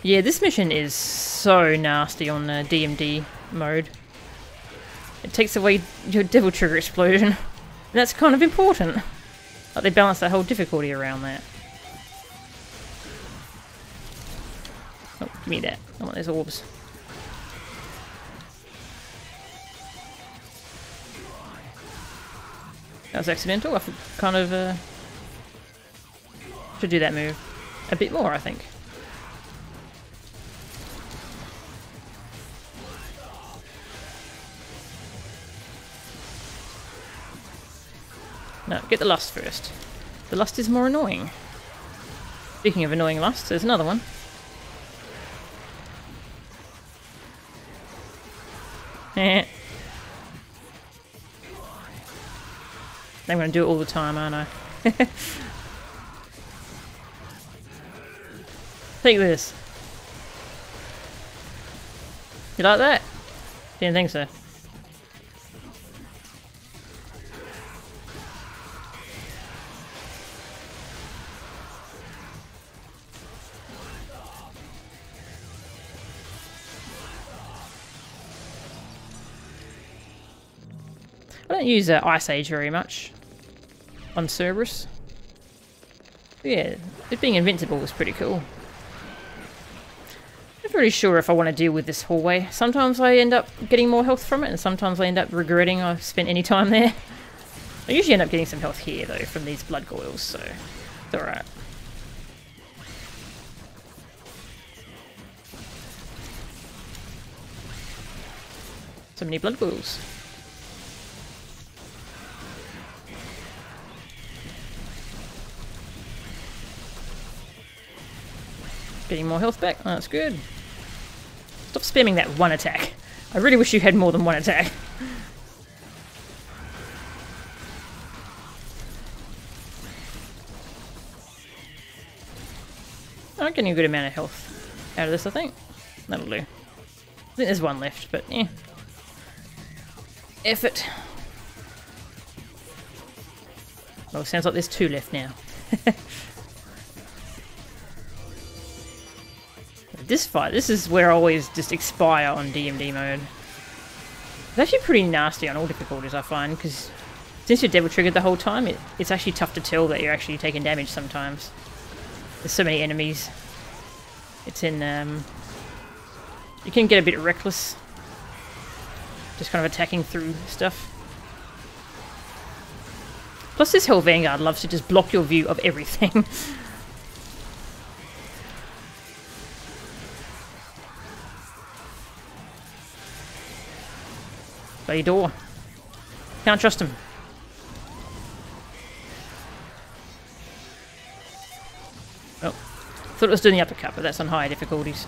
Yeah, this mission is so nasty on the DMD mode. It takes away your Devil Trigger explosion. And that's kind of important. Like they balance that whole difficulty around that. Oh, give me that. I want those orbs. That was accidental. I kind of should do that move a bit more, I think. No, get the lust first. The lust is more annoying. Speaking of annoying lust, there's another one. Eh. I'm going to do it all the time, aren't I? Take this. You like that? Didn't think so. I don't use Ice Age very much on Cerberus. But yeah, it being invincible was pretty cool. I'm not really sure if I want to deal with this hallway. Sometimes I end up getting more health from it, and sometimes I end up regretting I've spent any time there. I usually end up getting some health here, though, from these blood goils, so it's alright. So many blood goils. Getting more health back, that's good. Stop spamming that one attack. I really wish you had more than one attack. I'm getting a good amount of health out of this, I think. That'll do. I think there's one left, but yeah. Effort. Well, sounds like there's two left now. This fight, this is where I always just expire on DMD mode. It's actually pretty nasty on all difficulties, I find, because since you're Devil Triggered the whole time, it's actually tough to tell that you're actually taking damage sometimes. There's so many enemies. It's in, you can get a bit reckless. Just kind of attacking through stuff. Plus this Hell Vanguard loves to just block your view of everything. Bloody door. Can't trust him. Oh. Thought thought it was doing the uppercut, but that's on higher difficulties.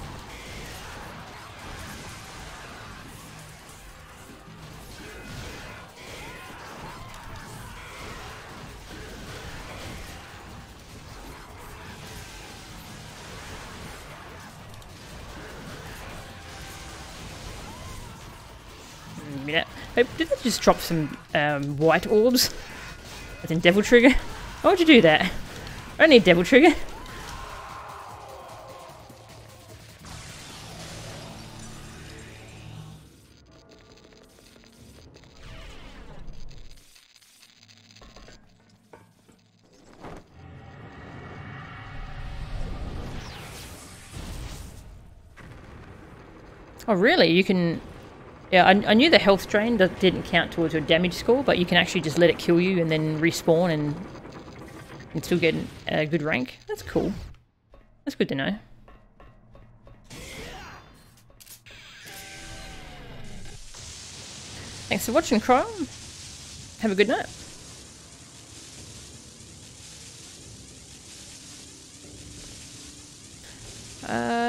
Yeah. Did they just drop some white orbs? As in Devil Trigger? Why would you do that? I don't need Devil Trigger. Oh really? You can... Yeah, I knew the health drain didn't count towards your damage score, but you can actually just let it kill you and then respawn and still get a good rank. That's cool. That's good to know. Thanks for watching, Cryle. Have a good night.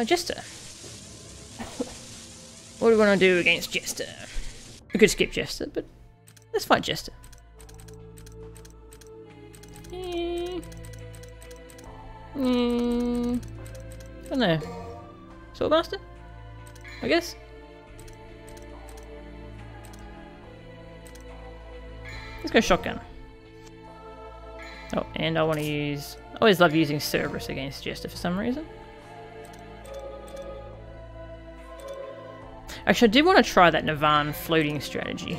Jester. What do we want to do against Jester? We could skip Jester, but let's fight Jester. I don't know. Swordmaster? I guess? Let's go shotgun. Oh, and I want to use... I always love using Cerberus against Jester for some reason. Actually, I did want to try that Navan floating strategy.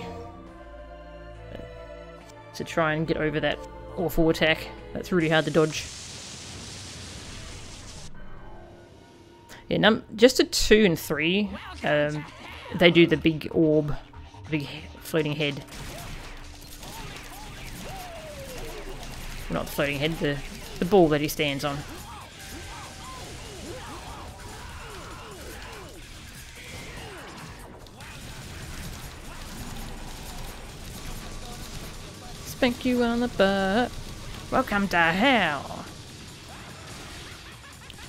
To try and get over that awful attack. That's really hard to dodge. Yeah, just at 2 and 3, they do the big orb, big floating head. Not the floating head, the ball that he stands on. Spank you on the butt. Welcome to hell.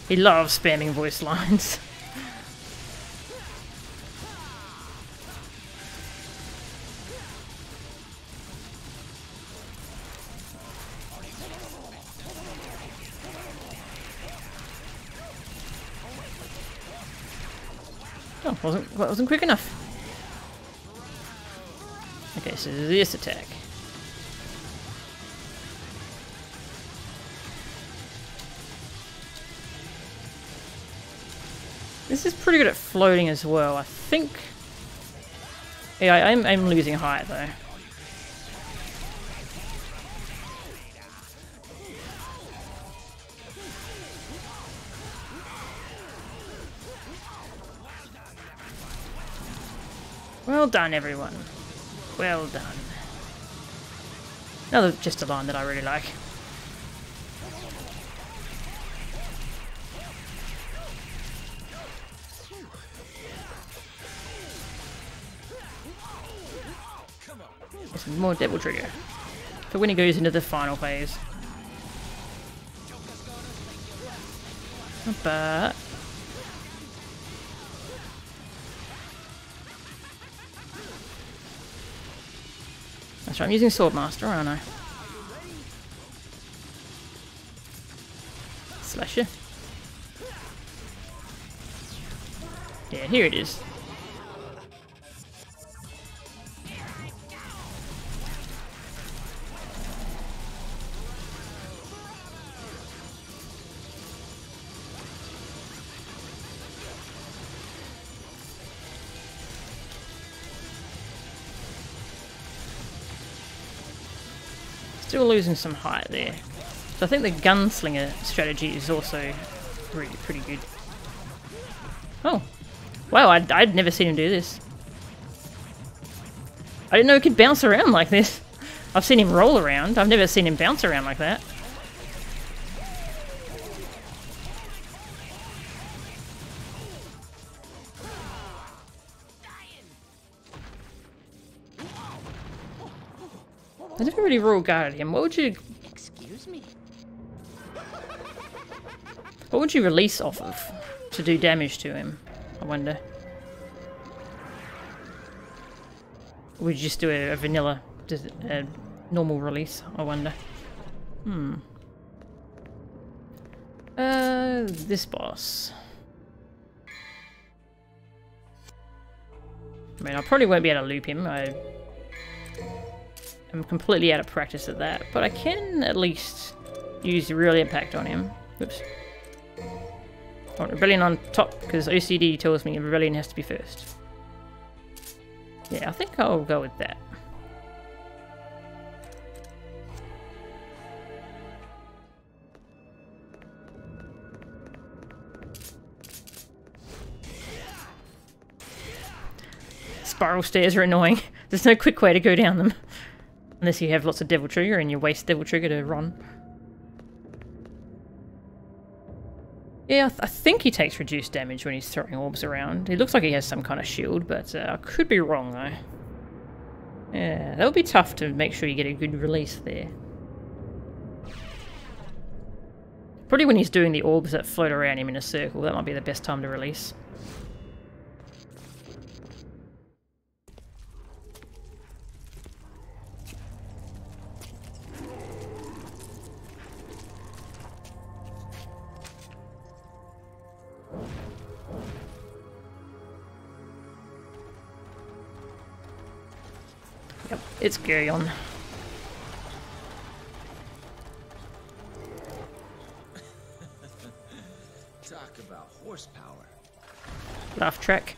He loves spamming voice lines. Oh, wasn't quick enough. Okay, so this attack. This is pretty good at floating as well, I think. Yeah, I'm losing height though. Well done, everyone. Well done. Another just a line that I really like. Some more Devil Trigger for when he goes into the final phase. But that's right, I'm using Swordmaster, aren't I? Slasher. Yeah, here it is. Still losing some height there. So I think the gunslinger strategy is also pretty good. Oh. Wow, I'd never seen him do this. I didn't know he could bounce around like this. I've seen him roll around. I've never seen him bounce around like that. I never really royal guarded him. What would you... Excuse me. What What would you release off of to do damage to him? I wonder. Or would you just do a vanilla, just a normal release? I wonder. This boss. I mean, I probably won't be able to loop him. I'm completely out of practice at that, but I can at least use Real Impact on him. Oops. I want Rebellion on top, because OCD tells me Rebellion has to be first. Yeah, I think I'll go with that. Spiral stairs are annoying. There's no quick way to go down them. Unless you have lots of Devil Trigger and you waste Devil Trigger to run. Yeah, I think he takes reduced damage when he's throwing orbs around. He looks like he has some kind of shield, but I could be wrong though. Yeah, that would be tough to make sure you get a good release there. Probably when he's doing the orbs that float around him in a circle, that might be the best time to release. Yep, it's Gurion. Talk about horsepower. Laugh track.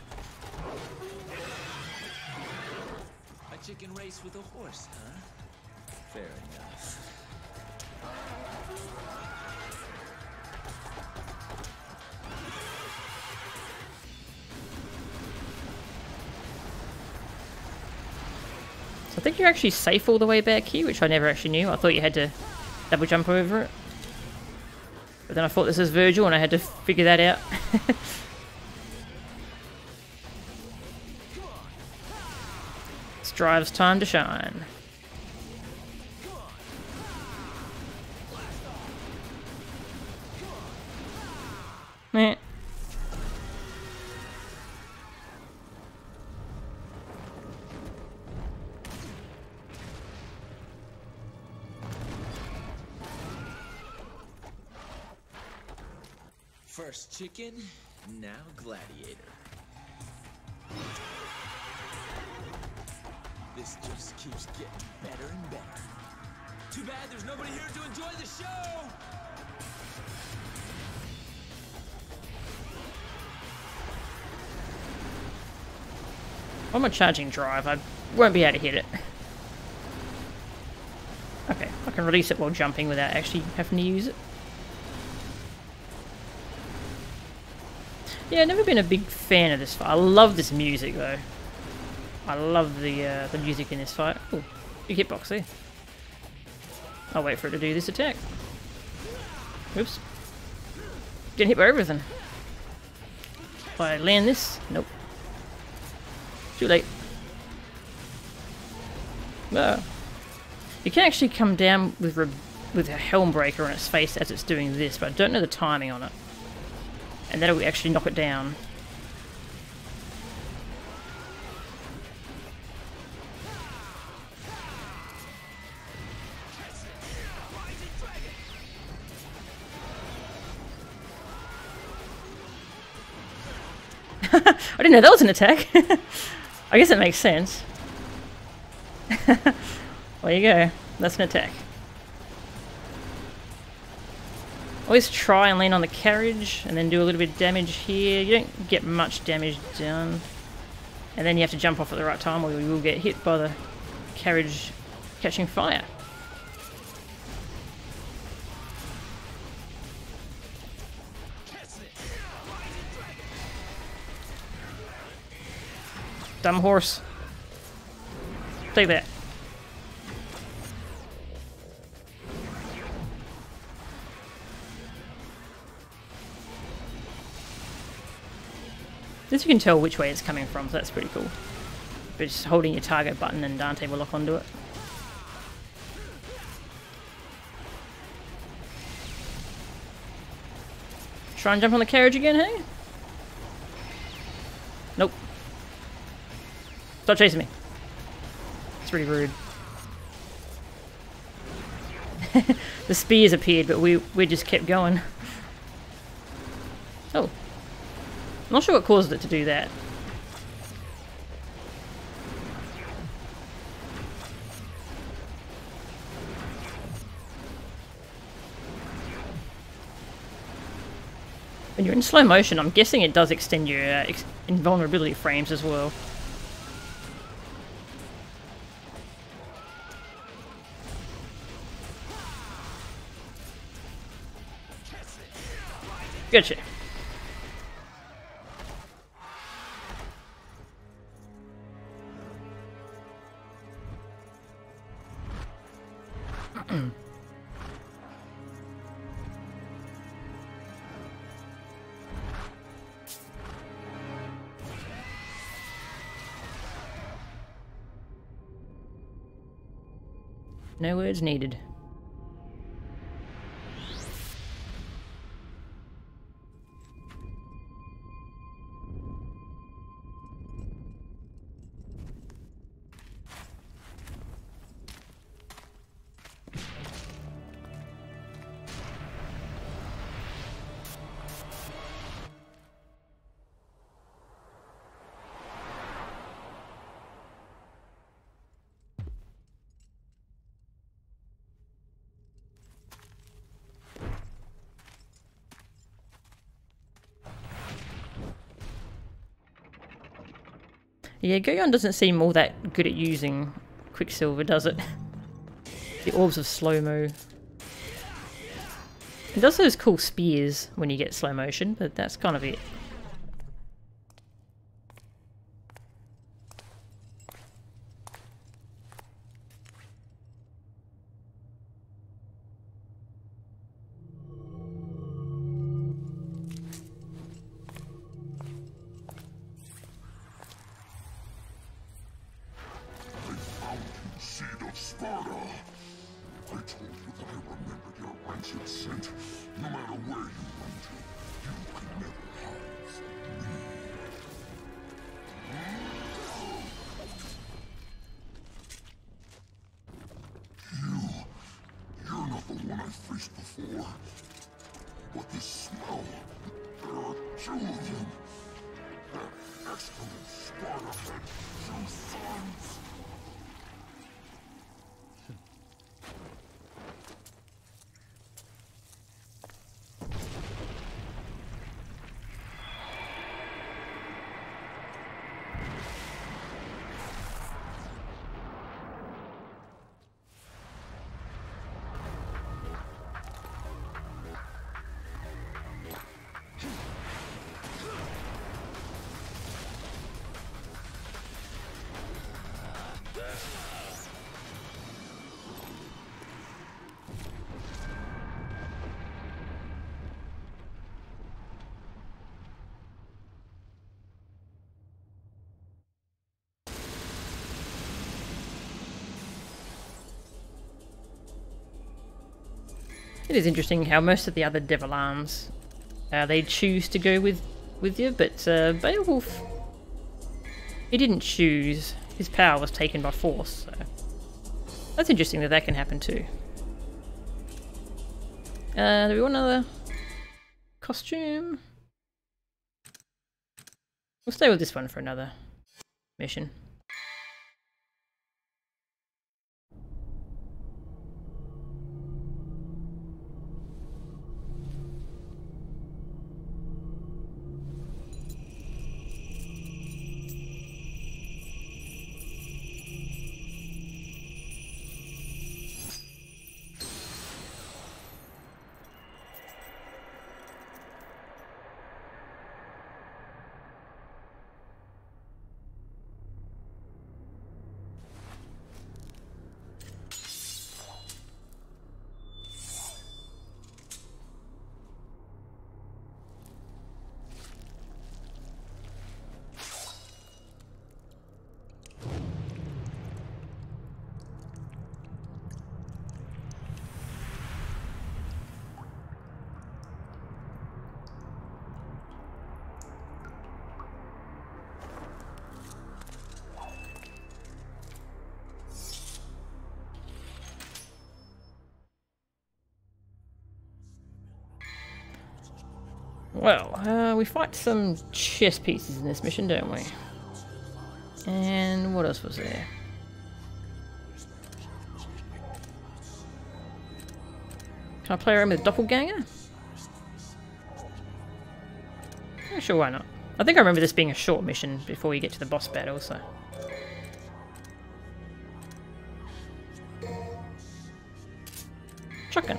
A chicken race with a horse, huh? Fair enough. So I think you're actually safe all the way back here, which I never actually knew. I thought you had to double jump over it. But then I thought this was Virgil and I had to figure that out. Strive's time to shine. Meh. First chicken, now gladiator. This just keeps getting better and better. Too bad there's nobody here to enjoy the show! I'm a charging drive, I won't be able to hit it. Okay, I can release it while jumping without actually having to use it. Yeah, I've never been a big fan of this fight. I love this music though. I love the music in this fight. Ooh, big hitbox there. I'll wait for it to do this attack. Oops. Getting hit by everything. If I land this, nope. Too late. Ah. You can actually come down with a Helmbreaker on its face as it's doing this, but I don't know the timing on it. And that'll actually knock it down. I didn't know that was an attack. I guess it makes sense. There you go. That's an attack. Always try and land on the carriage and then do a little bit of damage here. You don't get much damage done. And then you have to jump off at the right time or you will get hit by the carriage catching fire. Dumb horse. Take that. This you can tell which way it's coming from, so that's pretty cool. But just holding your target button and Dante will lock onto it. Try and jump on the carriage again, hey? Nope. Stop chasing me. It's really rude. The spears appeared, but we just kept going. Oh. I'm not sure what caused it to do that. When you're in slow motion, I'm guessing it does extend your invulnerability frames as well. Gotcha. No words needed. Yeah, Goyon doesn't seem all that good at using Quicksilver, does it? The orbs of slow-mo. It does those cool spears when you get slow motion, but that's kind of it. It is interesting how most of the other devil arms, they choose to go with you, but Beowulf, he didn't choose. His power was taken by force, so that's interesting that that can happen too. Do we want another costume? We'll stay with this one for another mission. Well, we fight some chess pieces in this mission, don't we? And what else was there? Can I play around with Doppelganger? Yeah, sure, why not? I think I remember this being a short mission before you get to the boss battle, so... Shotgun.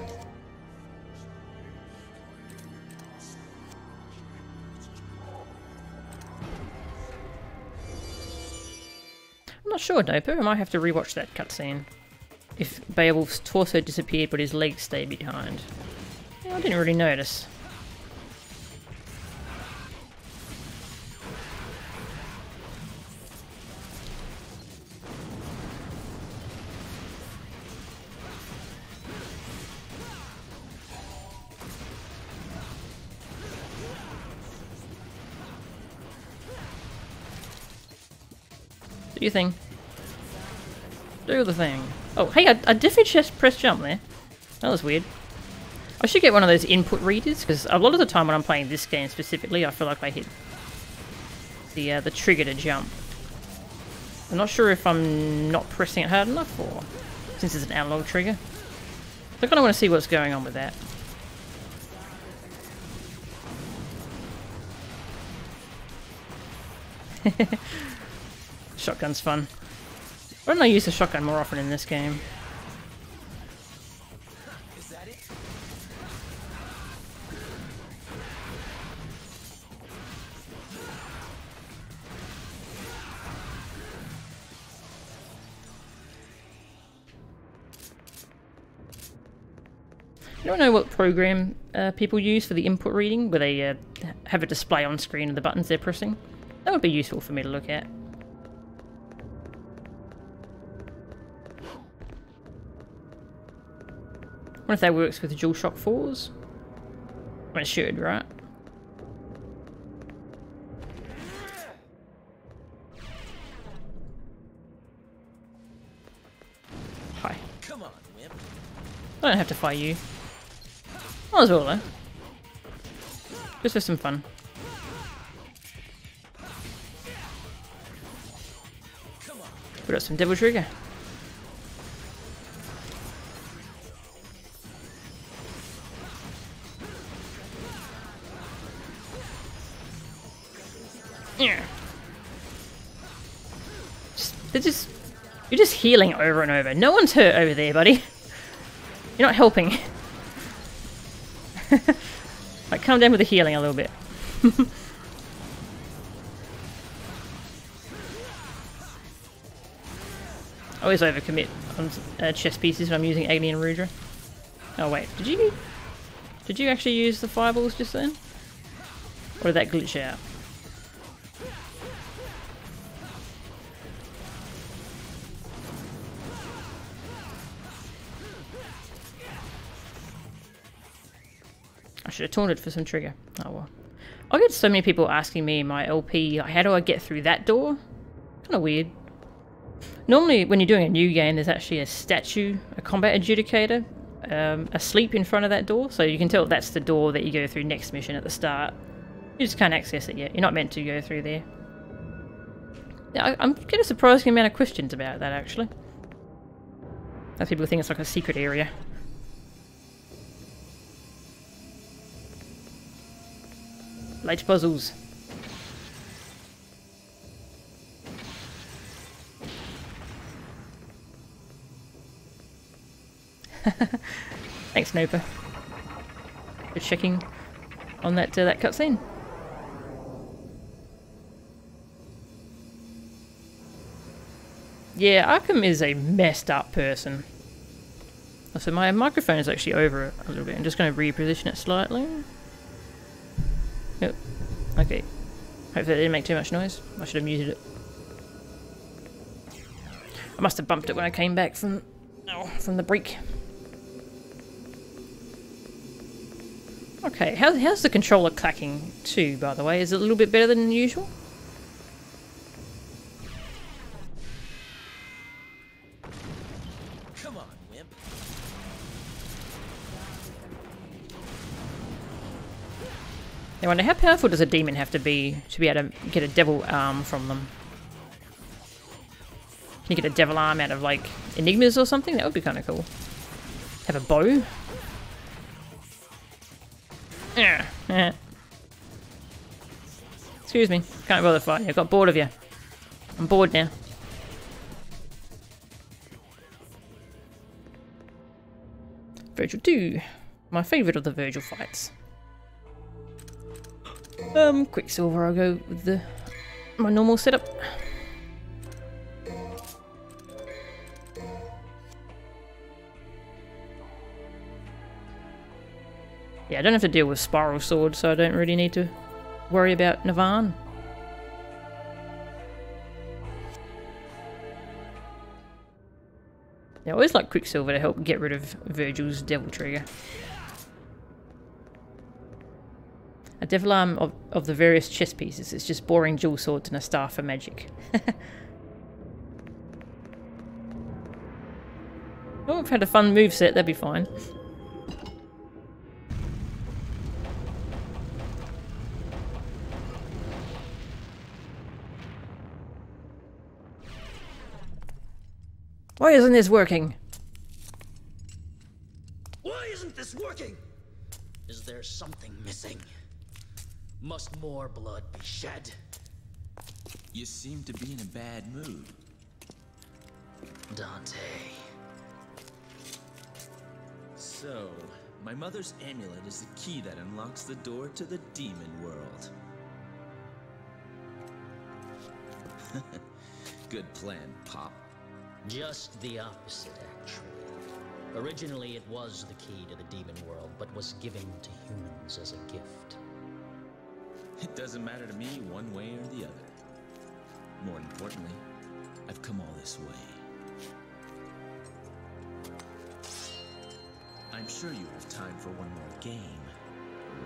I'm not sure, Doper. I might have to rewatch that cutscene. If Beowulf's torso disappeared but his legs stayed behind. Yeah, I didn't really notice. Do your thing. Do the thing. Oh, hey, I definitely just pressed jump there. That was weird. I should get one of those input readers, because a lot of the time when I'm playing this game specifically, I feel like I hit the trigger to jump. I'm not sure if I'm not pressing it hard enough, or since it's an analog trigger. I kind of want to see what's going on with that. Shotgun's fun. Why don't I use the shotgun more often in this game? Is that it? I don't know what program people use for the input reading, where they have a display on screen of the buttons they're pressing. That would be useful for me to look at. I wonder if that works with DualShock 4s? Well, it should, right? Hi. Come on, wimp. I don't have to fight you. Might as well, though. Just for some fun. Put up some Devil Trigger. Yeah. You're just healing over and over. No one's hurt over there, buddy. You're not helping. Like, calm down with the healing a little bit. I always overcommit on chess pieces when I'm using Agni and Rudra. Oh wait, did you actually use the fireballs just then? Or did that glitch out? I should have taunted for some trigger. Oh well. I get so many people asking me in my LP, how do I get through that door? Kind of weird. Normally, when you're doing a new game, there's actually a statue, a combat adjudicator, asleep in front of that door, so you can tell that's the door that you go through next mission at the start. You just can't access it yet. You're not meant to go through there. Yeah, I'm getting a surprising amount of questions about that, actually. As people think it's like a secret area. Late puzzles. Thanks, Nopa, for checking on that cutscene. Yeah, Arkham is a messed up person. So my microphone is actually over it a little bit. I'm just going to reposition it slightly. Yep. Okay. Hopefully it didn't make too much noise. I should have muted it. I must have bumped it when I came back from the break. Okay, how's the controller clacking too, by the way? Is it a little bit better than usual? Come on, wimp. I wonder how powerful does a demon have to be able to get a devil arm from them? Can you get a devil arm out of like enigmas or something? That would be kind of cool. Have a bow? Yeah. Excuse me, can't bother fighting. I got bored of you. I'm bored now. Virgil 2. My favourite of the Virgil fights. Quicksilver, I'll go with my normal setup. Yeah, I don't have to deal with Spiral Sword, so I don't really need to worry about Navan. Yeah, I always like Quicksilver to help get rid of Virgil's Devil Trigger. A Devil Arm of the various chess pieces. It's just boring dual swords and a staff for magic. Oh, I've had a fun moveset, that'd be fine. Why isn't this working? Why isn't this working? Is there something missing? Must more blood be shed? You seem to be in a bad mood. Dante. So, my mother's amulet is the key that unlocks the door to the demon world. Good plan, Pop. Just the opposite, actually. Originally, it was the key to the demon world, but was given to humans as a gift. It doesn't matter to me one way or the other. More importantly, I've come all this way. I'm sure you have time for one more game,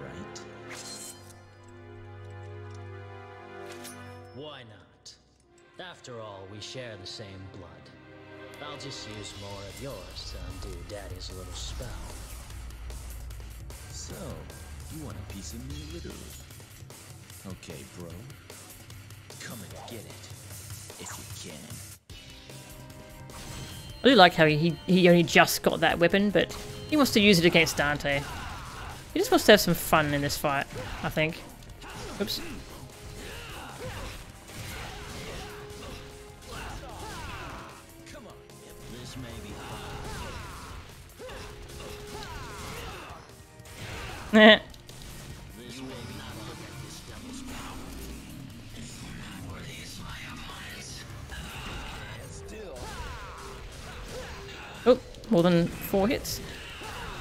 right? Why not? After all, we share the same blood. I'll just use more of yours to undo Daddy's little spell. So, you want a piece of me, literally? Okay, bro. Come and get it, if you can. I do like how he only just got that weapon, but he wants to use it against Dante. He just wants to have some fun in this fight, I think. Oops. Eh. Oh, more than 4 hits.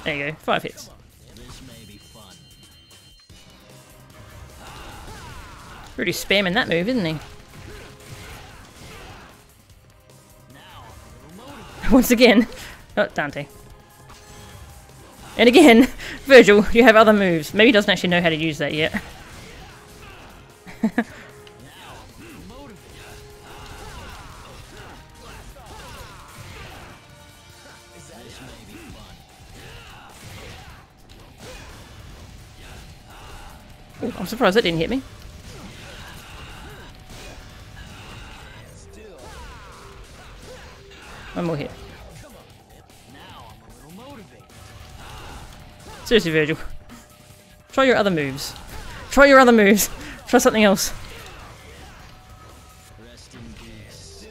There you go, 5 hits. Really spamming that move, isn't he? Once again. Oh, Dante. And again, Virgil, you have other moves. Maybe he doesn't actually know how to use that yet. Ooh, I'm surprised that didn't hit me. One more hit. Seriously, Virgil. Try your other moves. Try your other moves. Try something else. Rest in peace.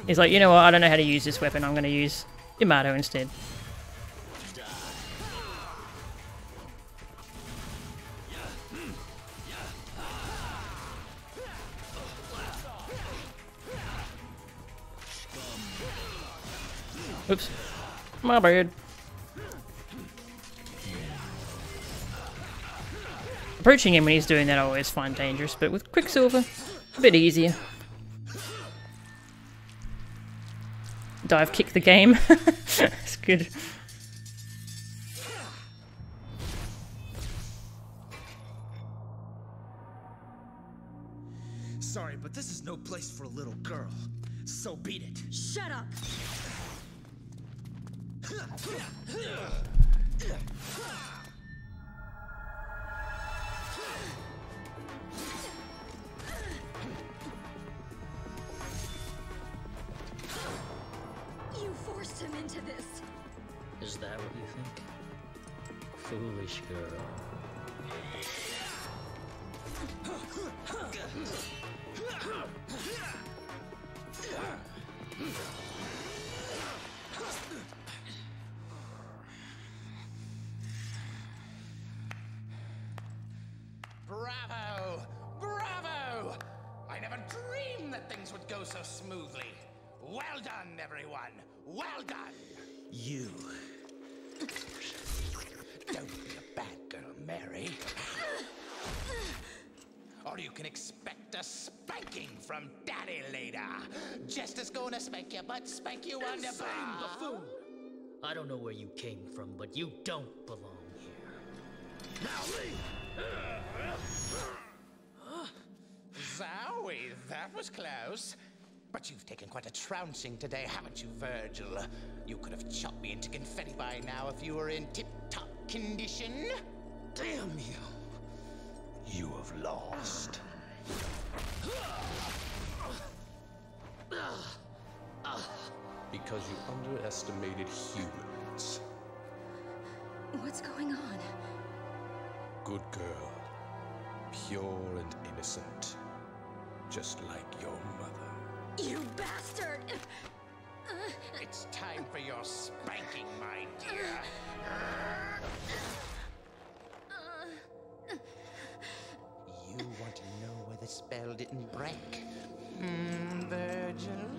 He's like, you know what, I don't know how to use this weapon, I'm going to use Yamato instead. Oops. My bad. Approaching him when he's doing that I always find dangerous, but with Quicksilver, a bit easier. Dive kick the game. It's good. Sorry, but this is no place for a little girl. so beat it. Shut up! You forced him into this. Is that what you think? Foolish girl. Bravo! Bravo! I never dreamed that things would go so smoothly. Well done, everyone. Well done. You. Don't be a bad girl, Mary. Or you can expect a spanking from Daddy later. Just as gonna spank you, but spank you on the Insane buffoon! I don't know where you came from, but you don't belong here. Now leave! Zowie, that was close. But you've taken quite a trouncing today, haven't you, Virgil? You could have chopped me into confetti by now if you were in tip-top condition. Damn you! You have lost. Because you underestimated humans. What's going on? Good girl. Pure and innocent. Just like your mother. You bastard! It's time for your spanking, my dear. You want to know where the spell didn't break? Virgil?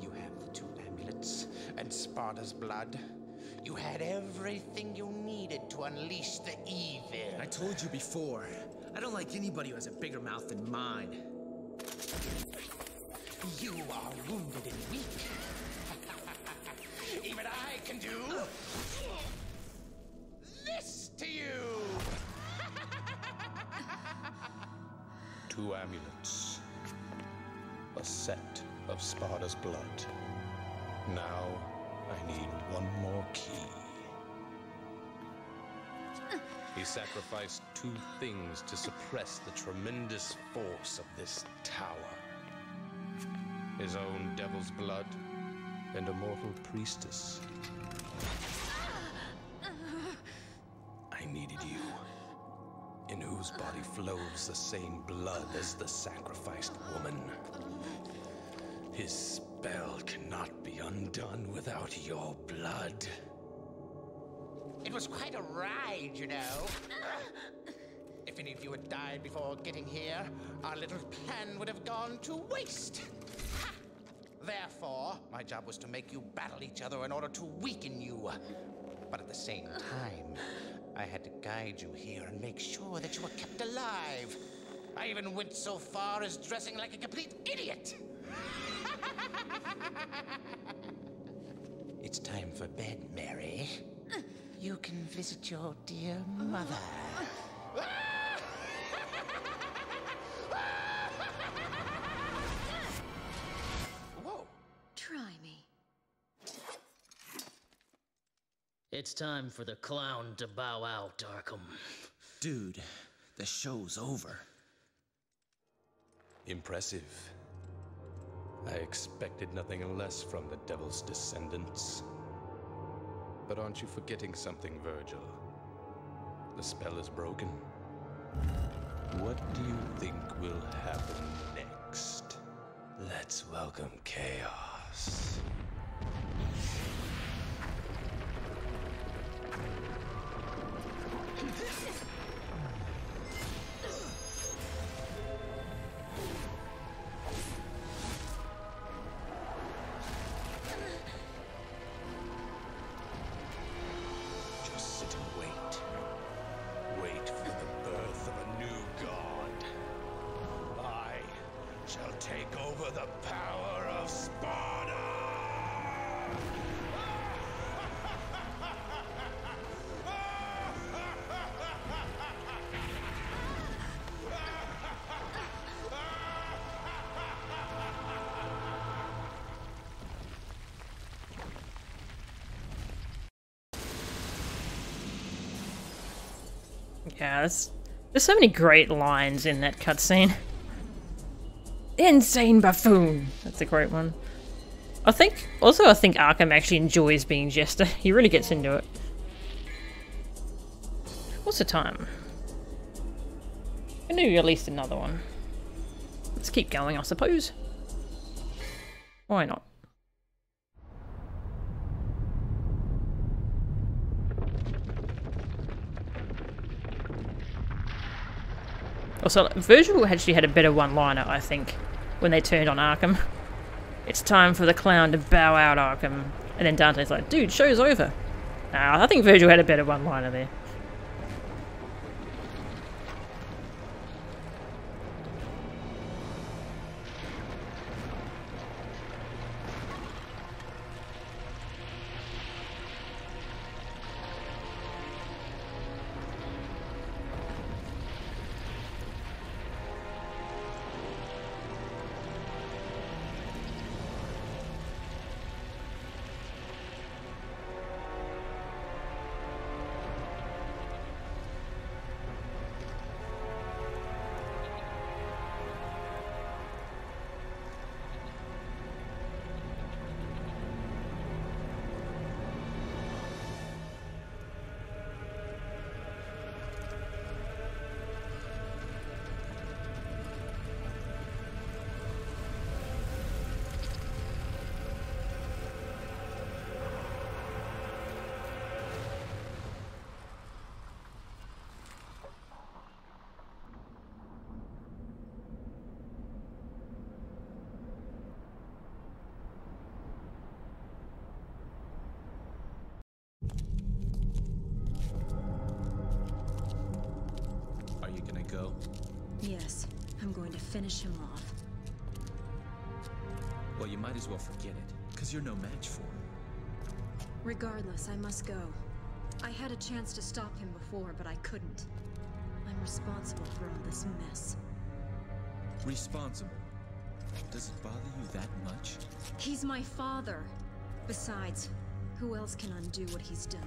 You have the 2 amulets and Sparta's blood. You had everything you needed to unleash the evil. I told you before, I don't like anybody who has a bigger mouth than mine. You are wounded and weak. Even I can do this to you. 2 amulets. A set of Sparta's blood. Now, I need one more key. He sacrificed 2 things to suppress the tremendous force of this tower. His own devil's blood and a mortal priestess. I needed you, in whose body flows the same blood as the sacrificed woman. His spell cannot be undone without your blood. It was quite a ride, you know. If any of you had died before getting here, our little plan would have gone to waste. Ha! Therefore, my job was to make you battle each other in order to weaken you. But at the same time, I had to guide you here and make sure that you were kept alive. I even went so far as dressing like a complete idiot. It's time for bed, Mary. You can visit your dear mother. Whoa. Try me. It's time for the clown to bow out, Arkham. Dude, the show's over. Impressive. I expected nothing less from the Devil's descendants. But aren't you forgetting something, Virgil? The spell is broken. What do you think will happen next? Let's welcome chaos. Just sit and wait. Wait for the birth of a new god. I shall take over the power of Sparta! Yeah, there's so many great lines in that cutscene. Insane buffoon! That's a great one. I think Arkham actually enjoys being Jester. He really gets into it. What's the time? I knew at least another one. Let's keep going, I suppose. Why not? Also, Virgil actually had a better one-liner, I think, when they turned on Arkham. It's time for the clown to bow out, Arkham. And then Dante's like, dude, show's over. Nah, I think Virgil had a better one-liner there. Go? Yes, I'm going to finish him off. Well, you might as well forget it, because you're no match for him. Regardless, I must go. I had a chance to stop him before, but I couldn't. I'm responsible for all this mess. Responsible? Does it bother you that much? He's my father. Besides, who else can undo what he's done?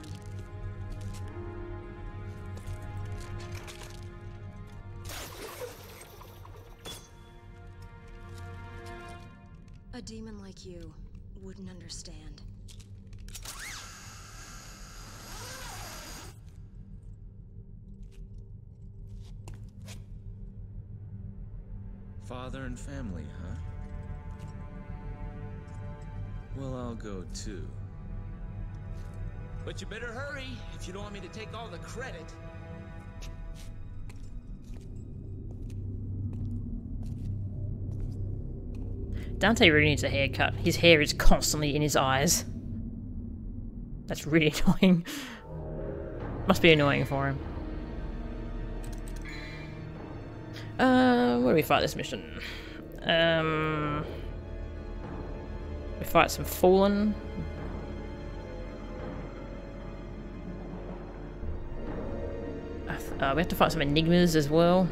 A demon like you wouldn't understand. Father and family, huh? Well, I'll go too. But you better hurry if you don't want me to take all the credit. Dante really needs a haircut. His hair is constantly in his eyes. That's really annoying. Must be annoying for him. Where do we fight this mission? We fight some Fallen. We have to fight some Enigmas as well.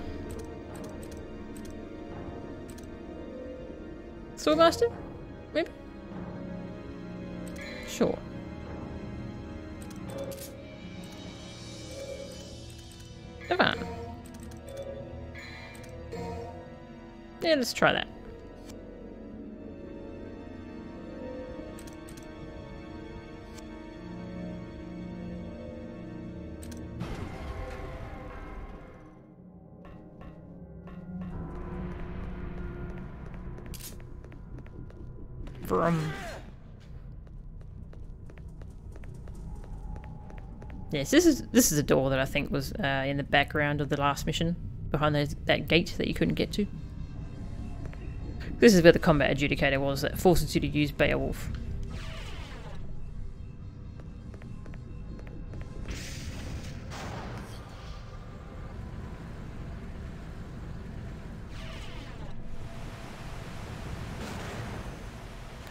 Swordmaster? Maybe? Sure. Ivan. Yeah, let's try that. Yes, this is a door that I think was in the background of the last mission, behind that gate that you couldn't get to. This is where the combat adjudicator was that forces you to use Beowulf.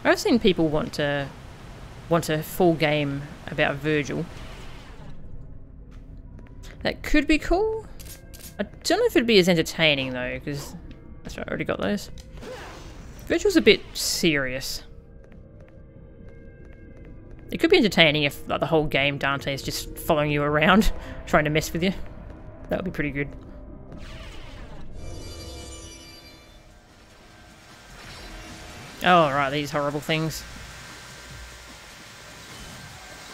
I've seen people want a full game about Virgil. That could be cool. I don't know if it'd be as entertaining though, because that's right, I already got those. Virgil's a bit serious. It could be entertaining if, like, the whole game Dante is just following you around, trying to mess with you. That would be pretty good. Oh, right, these horrible things.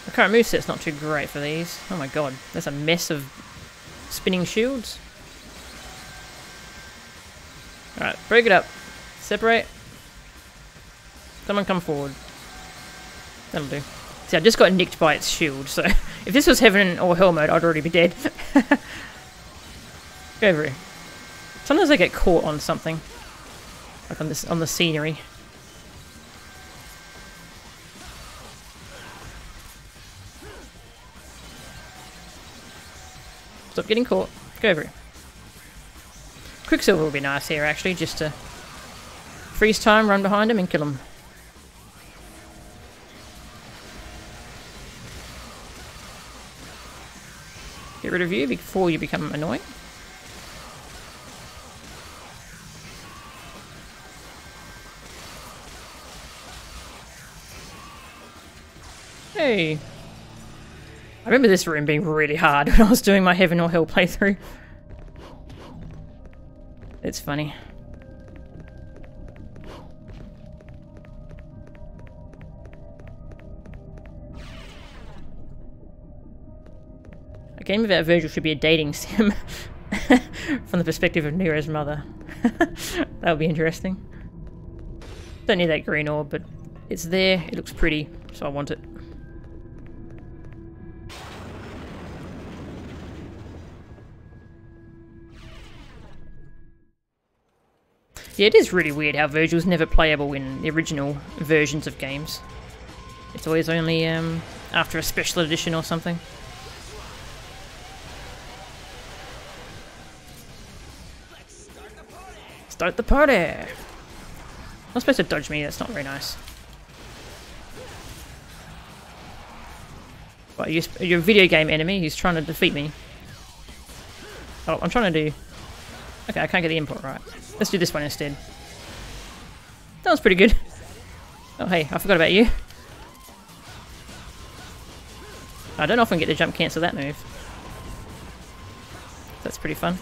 The current moveset's not too great for these. Oh my god, there's a mess of spinning shields. Alright, break it up. Separate. Someone come forward. That'll do. See, I just got nicked by its shield, so if this was heaven or hell mode, I'd already be dead. Go over here. Sometimes I get caught on something. Like on the scenery. Stop getting caught. Go over here. Quicksilver would be nice here, actually, just to freeze time, run behind him, and kill him. Get rid of you before you become annoying. Hey. I remember this room being really hard when I was doing my Heaven or Hell playthrough. It's funny. A game about Virgil should be a dating sim from the perspective of Nero's mother. That would be interesting. Don't need that green orb, but it's there. It looks pretty, so I want it. Yeah, it is really weird how Virgil's never playable in the original versions of games. It's always only after a special edition or something. Start the party! Not supposed to dodge me, that's not very nice. What, you're a video game enemy who's trying to defeat me. Oh, I'm trying to do... Okay, I can't get the input right. Let's do this one instead. That was pretty good. Oh hey, I forgot about you. I don't often get to jump cancel that move. That's pretty fun.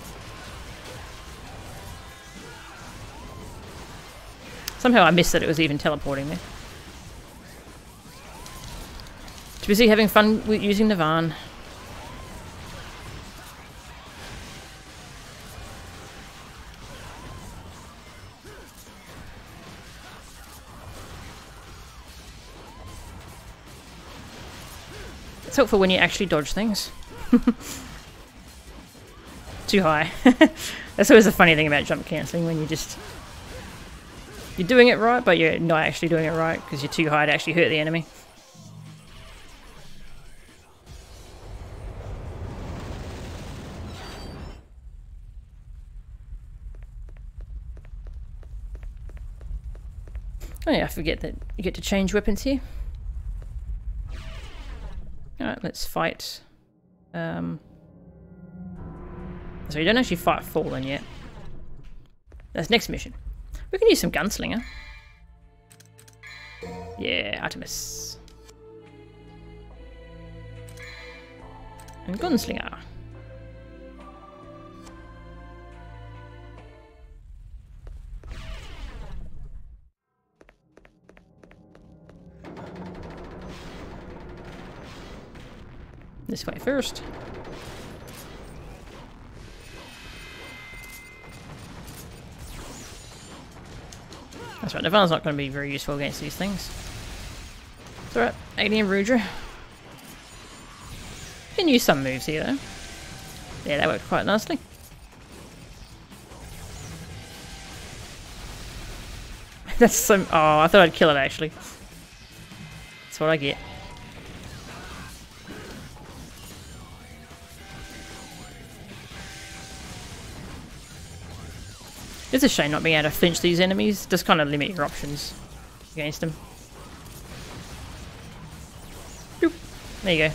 Somehow I missed that it was even teleporting there. Too busy having fun with using the Van. It's helpful when you actually dodge things. Too high. That's always the funny thing about jump cancelling, when you just... You're doing it right, but you're not actually doing it right because you're too high to actually hurt the enemy. Oh yeah, I forget that you get to change weapons here. Alright, let's fight. So you don't actually fight Fallen yet. That's next mission. We can use some Gunslinger. Yeah, Artemis. And Gunslinger. This way first. That's right, Nirvana's not going to be very useful against these things. It's alright, Alien Rudra. Can use some moves here though. Yeah, that worked quite nicely. That's so... Oh, I thought I'd kill it actually. That's what I get. It's a shame not being able to flinch these enemies. Just kind of limit your options against them. Boop. There you go.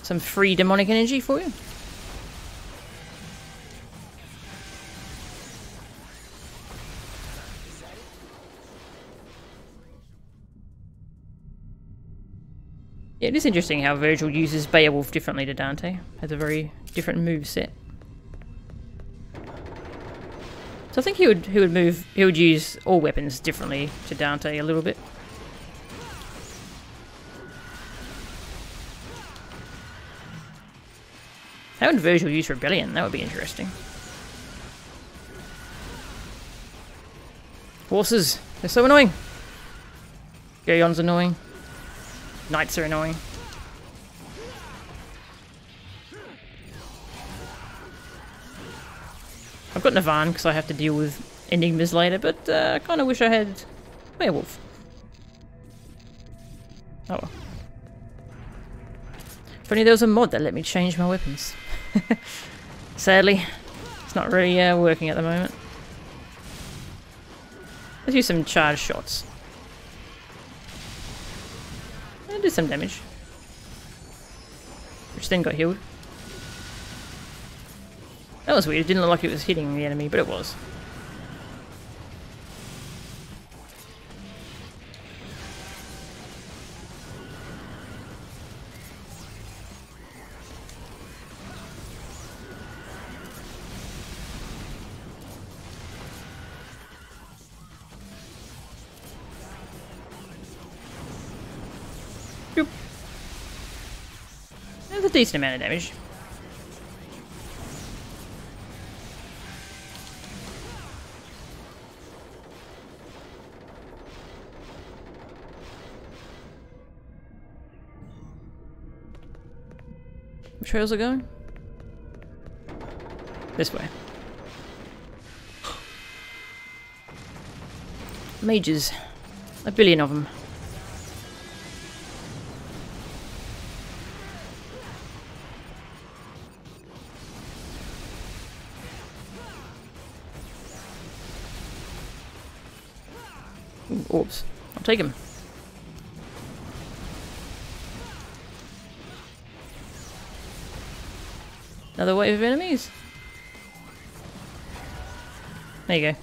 Some free demonic energy for you. Yeah, it is interesting how Virgil uses Beowulf differently to Dante. Has a very different move set. So I think he would use all weapons differently to Dante a little bit. How would Virgil use Rebellion? That would be interesting. Horses, they're so annoying. Gaion's annoying. Knights are annoying. I've got Navan because I have to deal with enigmas later, but I kind of wish I had Werewolf. Oh well. If only there was a mod that let me change my weapons. Sadly, it's not really working at the moment. Let's use some charged shots. I did some damage. Which then got healed. That was weird, it didn't look like it was hitting the enemy, but it was. Boop. That's a decent amount of damage. Which way was it going? This way. Mages. A billion of them. Ooh, orbs. I'll take them. Another wave of enemies. There you go.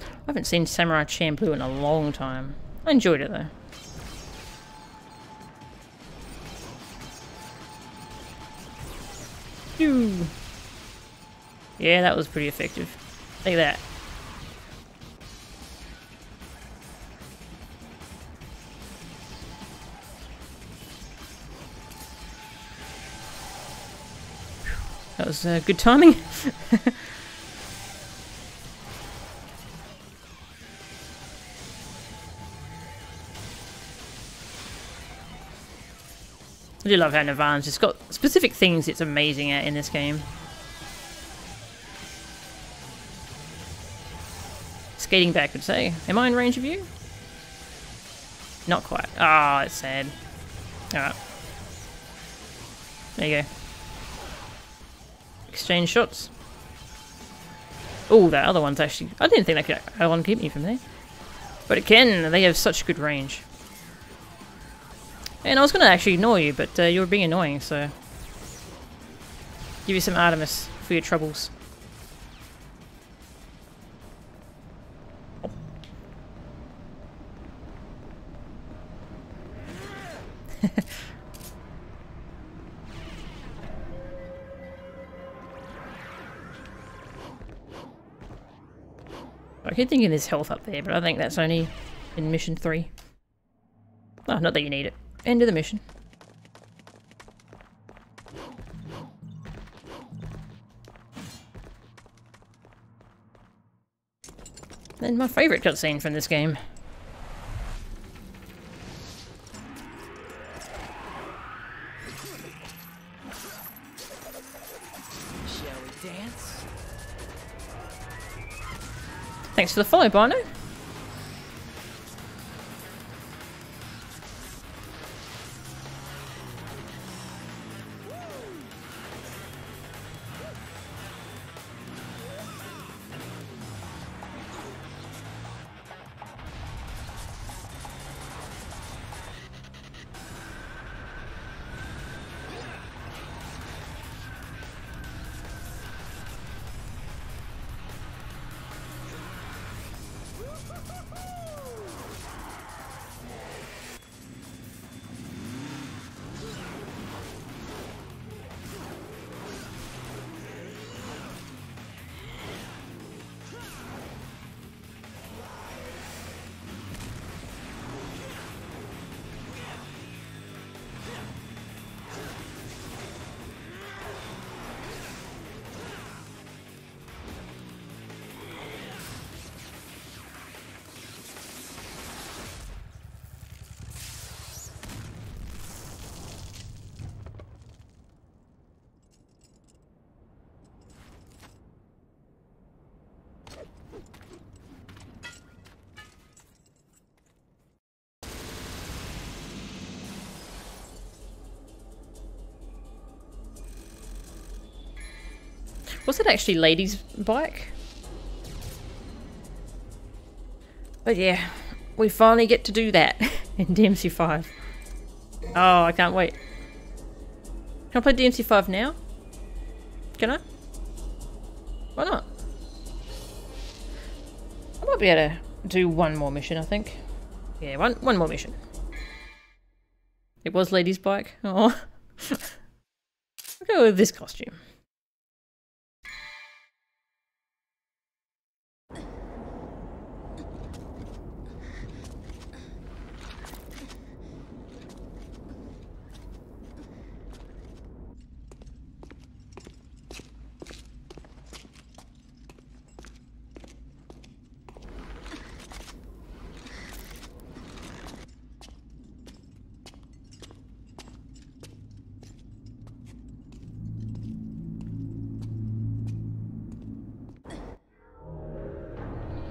I haven't seen Samurai Champloo in a long time. I enjoyed it though. Phew. Yeah, that was pretty effective. Look at that. That was good timing. I do love how Navan's just got specific things it's amazing at in this game. Skating backwards, hey? Am I in range of you? Not quite. Ah, it's sad. Alright. There you go. Exchange shots. Oh, that other one's actually... I didn't think that could keep me from there. But it can. They have such good range. And I was going to actually ignore you, but you were being annoying, so... Give you some Artemis for your troubles. I keep thinking there's health up there, but I think that's only in mission 3. Oh, not that you need it. End of the mission. Then my favourite cutscene from this game. Shall we dance? Thanks for the follow, Bino. Was it actually Lady's bike? But yeah, we finally get to do that in DMC5. Oh, I can't wait. Can I play DMC5 now? Can I? Why not? I might be able to do one more mission, I think. Yeah, one more mission. It was Lady's bike. Oh. I'll go with this costume.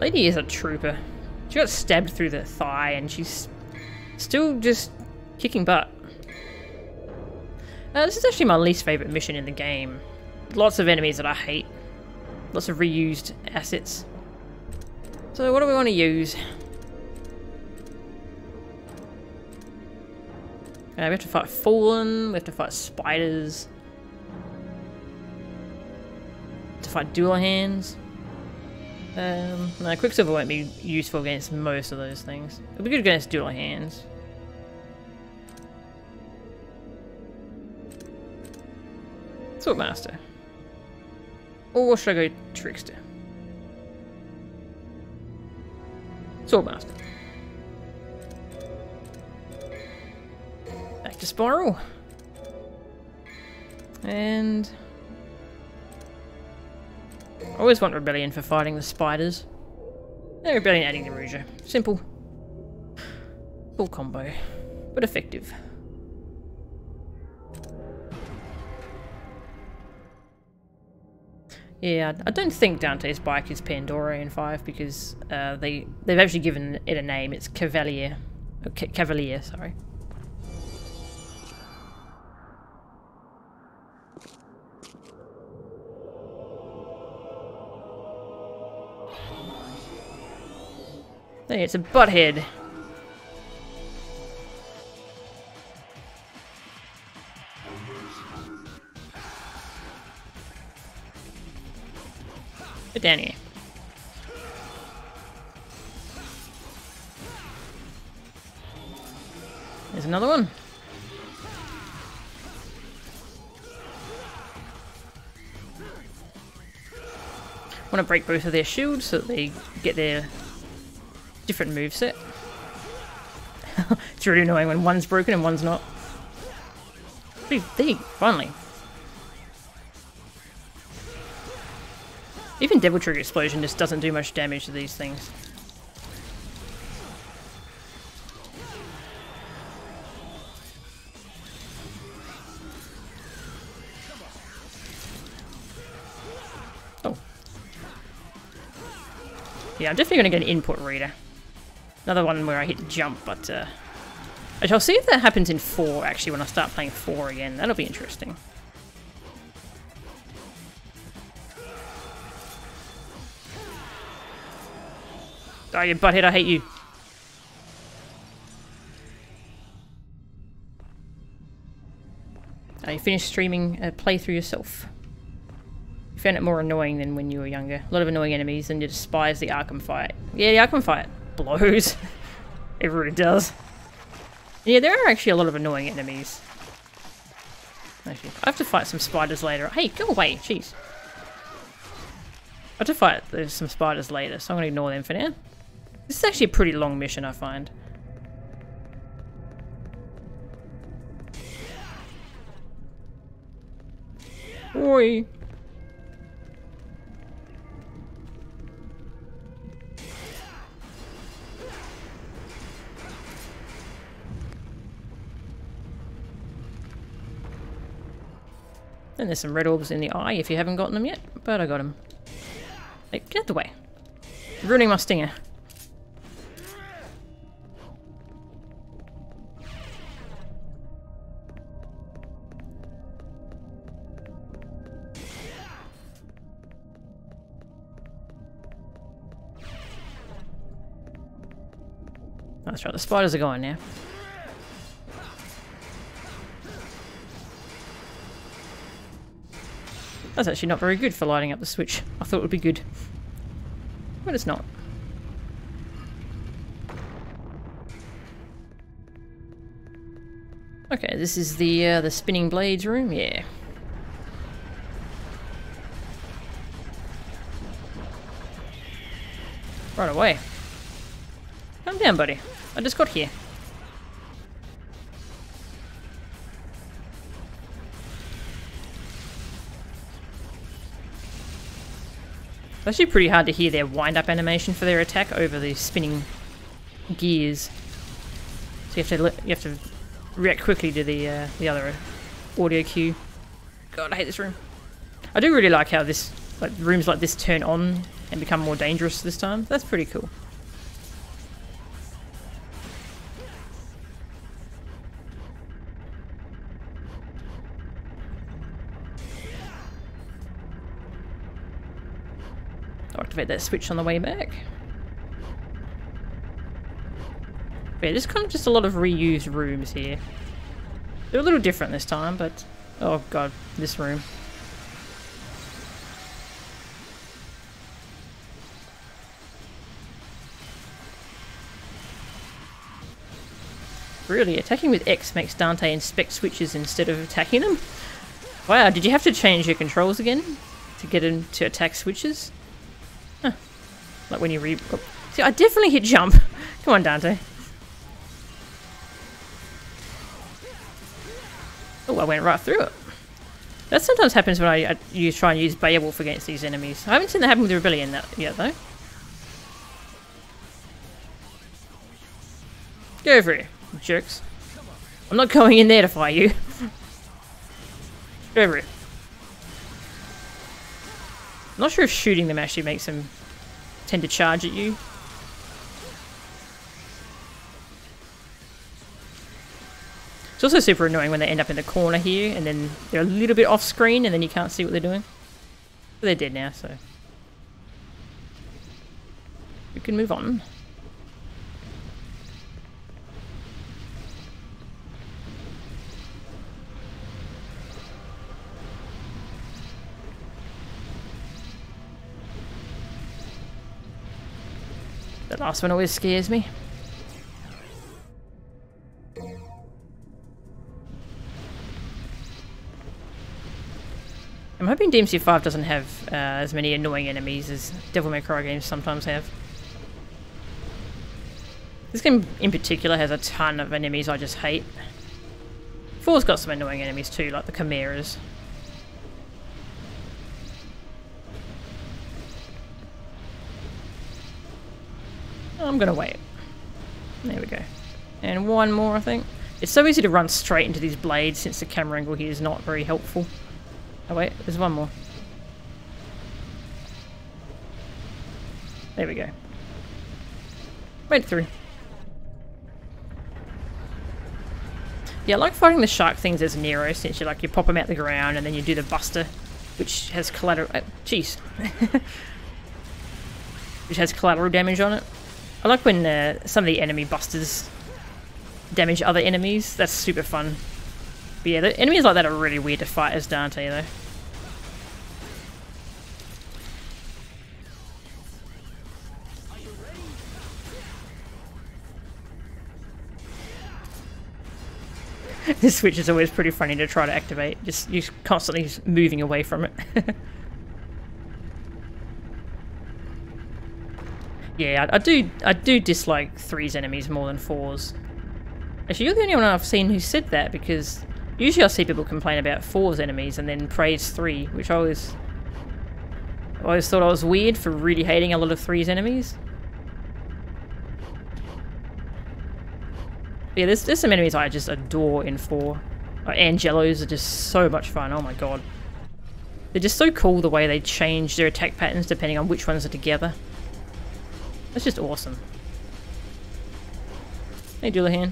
Lady is a trooper. She got stabbed through the thigh and she's still just kicking butt. This is actually my least favourite mission in the game. Lots of enemies that I hate. Lots of reused assets. So what do we want to use? We have to fight Fallen, we have to fight spiders. To fight dual hands. No, Quicksilver won't be useful against most of those things. It'll be good against dual hands. Swordmaster. Or should I go Trickster? Swordmaster. Back to Spiral. And I always want Rebellion for fighting the spiders. No, Rebellion adding the Rouger. Simple. Full combo. But effective. Yeah, I don't think Dante's bike is Pandora in 5 because they've actually given it a name. It's Cavalier. Cavalier, sorry. Hey, it's a butthead. Get down here. There's another one. Want to break both of their shields so that they get their different moveset. It's really annoying when one's broken and one's not. Pretty big, finally. Even Devil Trigger Explosion just doesn't do much damage to these things. Oh. Yeah, I'm definitely going to get an input reader. Another one where I hit jump, but I shall see if that happens in 4 actually when I start playing 4 again. That'll be interesting. Oh, you butthead, I hate you. You finished streaming a playthrough yourself. You found it more annoying than when you were younger. A lot of annoying enemies and you despise the Arkham fight. Yeah, the Arkham fight blows. It really does. Yeah, there are actually a lot of annoying enemies. Actually, I have to fight some spiders later. Hey, go away, jeez. I have to fight some spiders later, so I'm going to ignore them for now. This is actually a pretty long mission, I find. Oi. And there's some red orbs in the eye if you haven't gotten them yet, but I got them. Hey, get out the way. You're ruining my stinger. That's right, the spiders are going now. That's actually not very good for lighting up the switch. I thought it would be good. But it's not. Okay, this is the spinning blades room, yeah. Right away. Calm down, buddy. I just got here. It's actually pretty hard to hear their wind-up animation for their attack over the spinning gears. So you have to react quickly to the other audio cue. God, I hate this room. I do really like how this rooms like this turn on and become more dangerous this time. That's pretty cool. I'll activate that switch on the way back. But yeah, there's kind of just a lot of reused rooms here. They're a little different this time, but... Oh god, this room. Really, attacking with X makes Dante inspect switches instead of attacking them? Wow, did you have to change your controls again to get him to attack switches? Huh. Like when you oh. See, I definitely hit jump. Come on, Dante. Oh, I went right through it. That sometimes happens when I try and use Beowulf against these enemies. I haven't seen that happen with the Rebellion yet, though. Go over here, jerks. I'm not going in there to fight you. Go over here. I'm not sure if shooting them actually makes them tend to charge at you. It's also super annoying when they end up in the corner here and then they're a little bit off screen and then you can't see what they're doing. But they're dead now, so we can move on. The last one always scares me. I'm hoping DMC 5 doesn't have as many annoying enemies as Devil May Cry games sometimes have. This game in particular has a ton of enemies I just hate. 4's got some annoying enemies too, like the Chimeras. I'm gonna wait. There we go. And one more, I think. It's so easy to run straight into these blades since the camera angle here is not very helpful. Oh wait, there's one more. There we go. Wait through. Yeah, I like fighting the shark things as Nero, since you pop them out the ground and then you do the buster, which has collateral... Jeez. Which has collateral damage on it. I like when some of the enemy busters damage other enemies. That's super fun. But yeah, the enemies like that are really weird to fight as Dante, though. This switch is always pretty funny to try to activate. Just you're constantly moving away from it. Yeah, I do dislike 3's enemies more than 4's. Actually, you're the only one I've seen who said that, because usually I see people complain about 4's enemies and then praise 3, which I always thought I was weird for really hating a lot of 3's enemies. Yeah, there's some enemies I just adore in 4. Like Angelos are just so much fun, oh my god. They're just so cool the way they change their attack patterns depending on which ones are together. That's just awesome. Hey, Dullahan.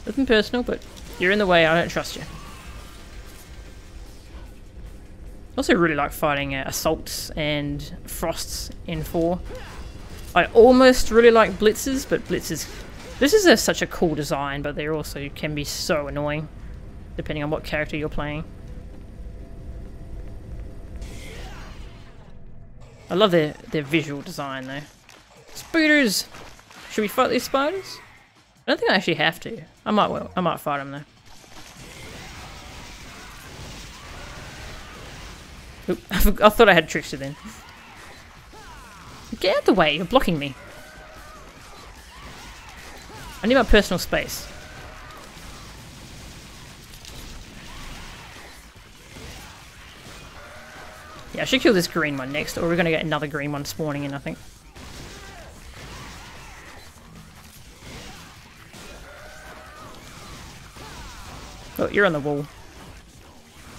Nothing personal, but you're in the way, I don't trust you. Also really like fighting assaults and frosts in 4. I almost really like blitzes, but blitzes... This is such a cool design, but they also can be so annoying, depending on what character you're playing. I love their visual design though. Spiders! Should we fight these spiders? I don't think I actually have to. I might fight them though. Oop, I thought I had Trickster then. Get out of the way, you're blocking me. I need my personal space. Yeah, I should kill this green one next, or we're gonna get another green one spawning in, I think. Oh, you're on the wall.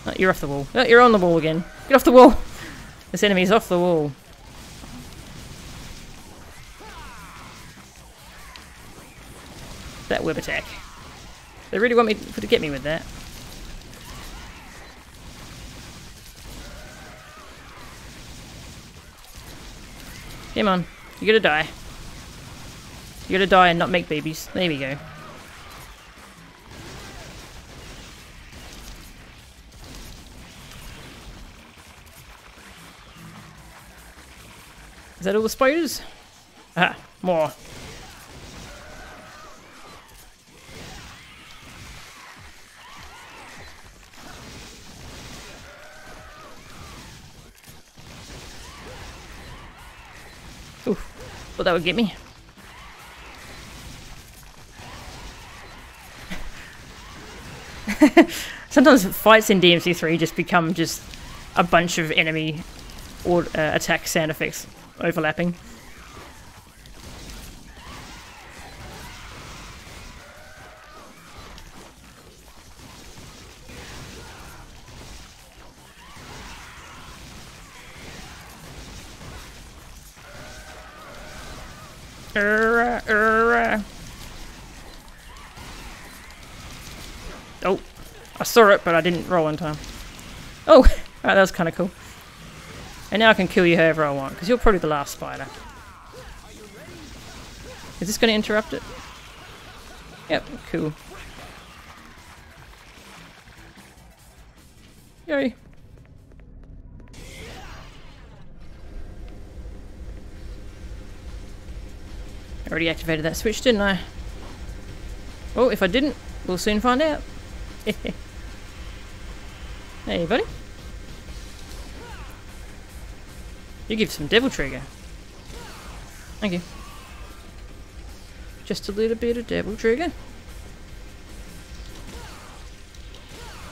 Oh, you're off the wall. Oh, you're on the wall again. Get off the wall! This enemy's off the wall. That web attack. They really want me to get me with that. Come on, you gotta die. You gotta die and not make babies. There we go. Is that all the spiders? Ah, more. Oof, thought that would get me. Sometimes fights in DMC3 just become just a bunch of enemy or attack sound effects overlapping. Oh, I saw it, but I didn't roll in time. Oh, alright, that was kind of cool. And now I can kill you however I want, because you're probably the last spider. Is this going to interrupt it? Yep, cool. Yay. I already activated that switch, didn't I? Oh, if I didn't, we'll soon find out. Hey, buddy. You give some devil trigger. Thank you. Just a little bit of devil trigger.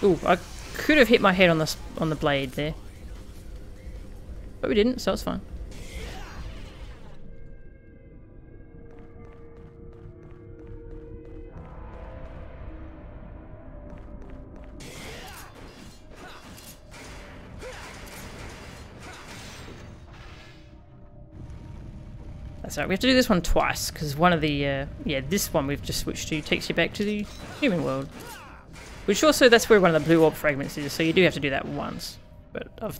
Ooh, I could have hit my head on the blade there, but we didn't, so it's fine. That's right, we have to do this one twice, because one of the, yeah, this one we've just switched to takes you back to the human world. Which also, that's where one of the blue orb fragments is, so you do have to do that once. But I've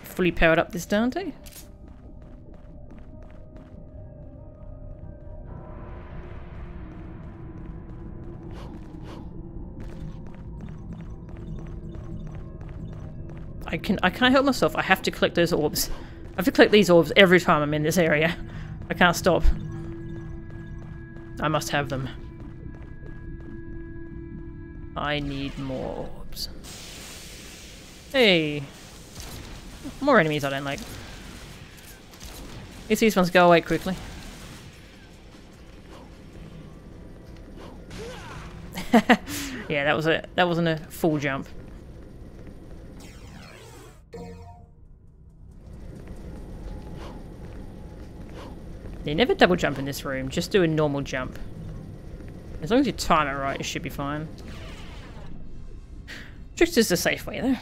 fully powered up this Dante. I can't help myself, I have to collect those orbs. I have to collect these orbs every time I'm in this area. I can't stop. I must have them. I need more orbs. Hey! More enemies I don't like. At least these ones go away quickly. Yeah, that wasn't a full jump. You never double jump in this room, just do a normal jump. As long as you time it right, you should be fine. Trickster's the safe way though.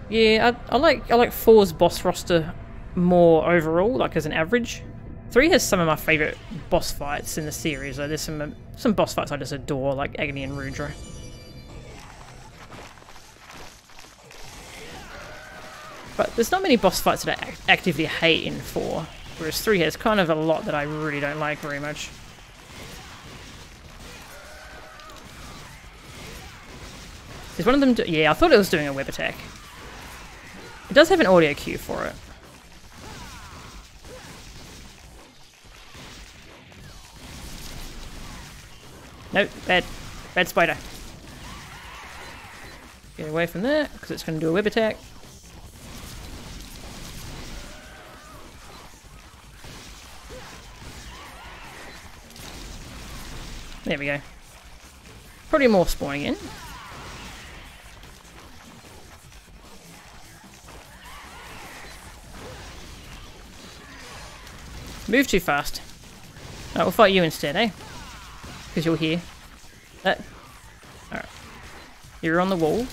Yeah, I like 4's boss roster more overall, like as an average. 3 has some of my favourite boss fights in the series. Though there's some boss fights I just adore, like Agony and Rudra. But there's not many boss fights that I actively hate in 4, whereas 3 has kind of a lot that I really don't like very much. Is one of them... yeah, I thought it was doing a web attack. It does have an audio cue for it. Nope, bad. Bad spider. Get away from there, because it's going to do a web attack. There we go. Probably more spawning in. Move too fast. Alright, we'll fight you instead, eh? Because you're here. Alright. You're on the wall.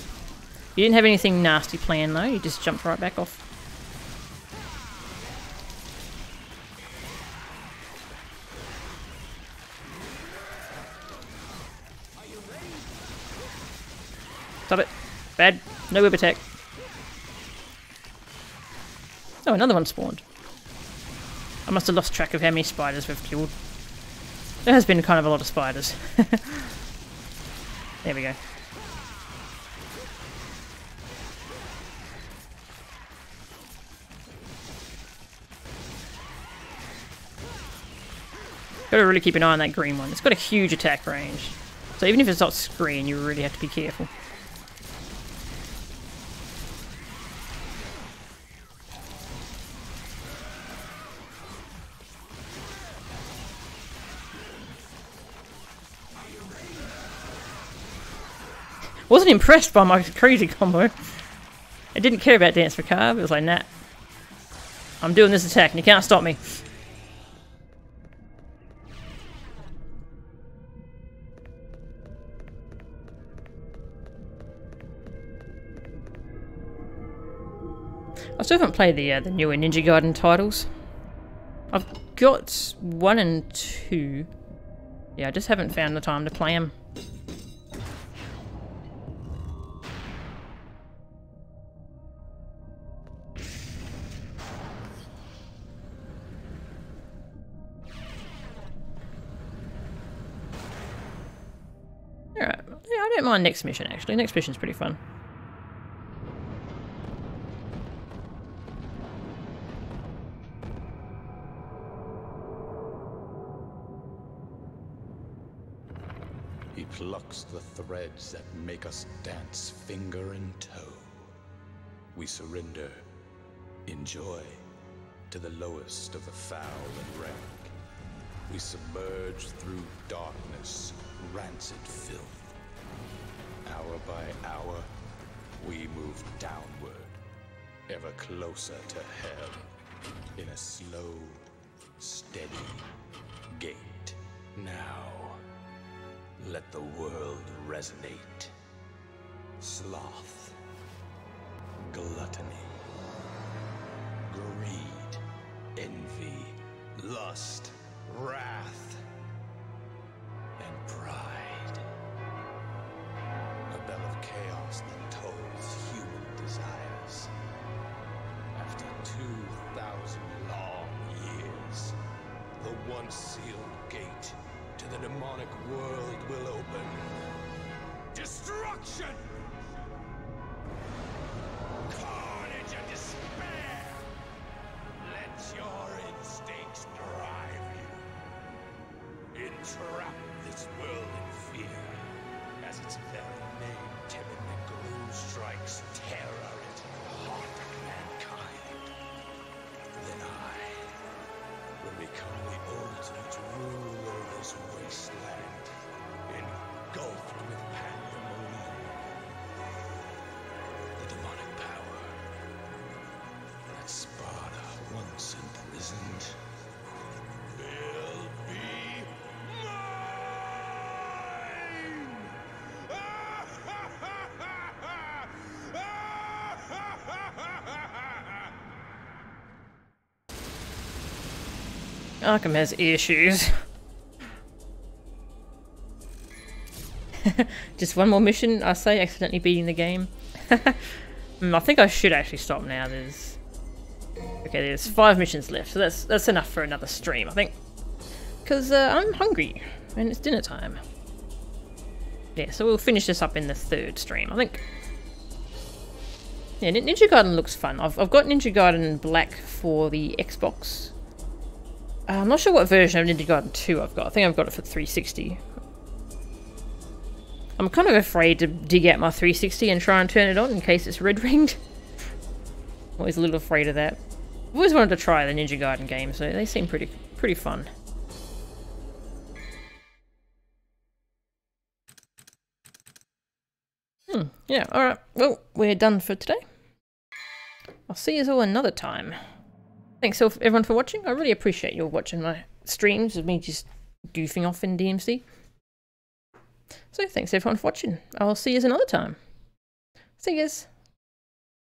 You didn't have anything nasty planned though, you just jumped right back off. Stop it. Bad. No web attack. Oh, another one spawned. I must have lost track of how many spiders we've killed. There has been kind of a lot of spiders. There we go. Gotta really keep an eye on that green one. It's got a huge attack range. So even if it's not screen, you really have to be careful. Wasn't impressed by my crazy combo. I didn't care about Dance Macabre. It was like, nah. I'm doing this attack and you can't stop me. I still haven't played the newer Ninja Gaiden titles. I've got 1 and 2. Yeah, I just haven't found the time to play them. Alright, yeah, I don't mind next mission actually. Next mission's pretty fun. He plucks the threads that make us dance finger and toe. We surrender, enjoy, to the lowest of the foul and rank. We submerge through darkness, rancid filth. Hour by hour, we move downward, ever closer to hell, in a slow, steady gait. Now, let the world resonate. Sloth, gluttony, greed, envy, lust, wrath, and pride. A bell of chaos that tolls human desires. After 2,000 long years, the once sealed gate to the demonic world will open. Destruction! Carnage and despair! Let your instincts drive you. Entrap this world in fear, as its very name timidly gloom strikes terror into the heart of mankind. Then I will become the ultimate ruler of this wasteland, engulfed with pandemonium. The demonic power that Sparta once imprisoned will be mine! Arkham has issues. Just one more mission, I say, accidentally beating the game. I think I should actually stop now. There's 5 missions left, so that's enough for another stream, I think. Because I'm hungry, and it's dinner time. Yeah, so we'll finish this up in the 3rd stream, I think. Yeah, Ninja Gaiden looks fun. I've got Ninja Gaiden Black for the Xbox. I'm not sure what version of Ninja Gaiden 2 I've got. I think I've got it for 360. I'm kind of afraid to dig out my 360 and try and turn it on in case it's red-ringed. Always a little afraid of that. I've always wanted to try the Ninja Gaiden games, so they seem pretty fun. Yeah, alright. Well, we're done for today. I'll see you all another time. Thanks everyone for watching. I really appreciate you all watching my streams of me just goofing off in DMC. So thanks everyone for watching. I'll see you another time. See you guys.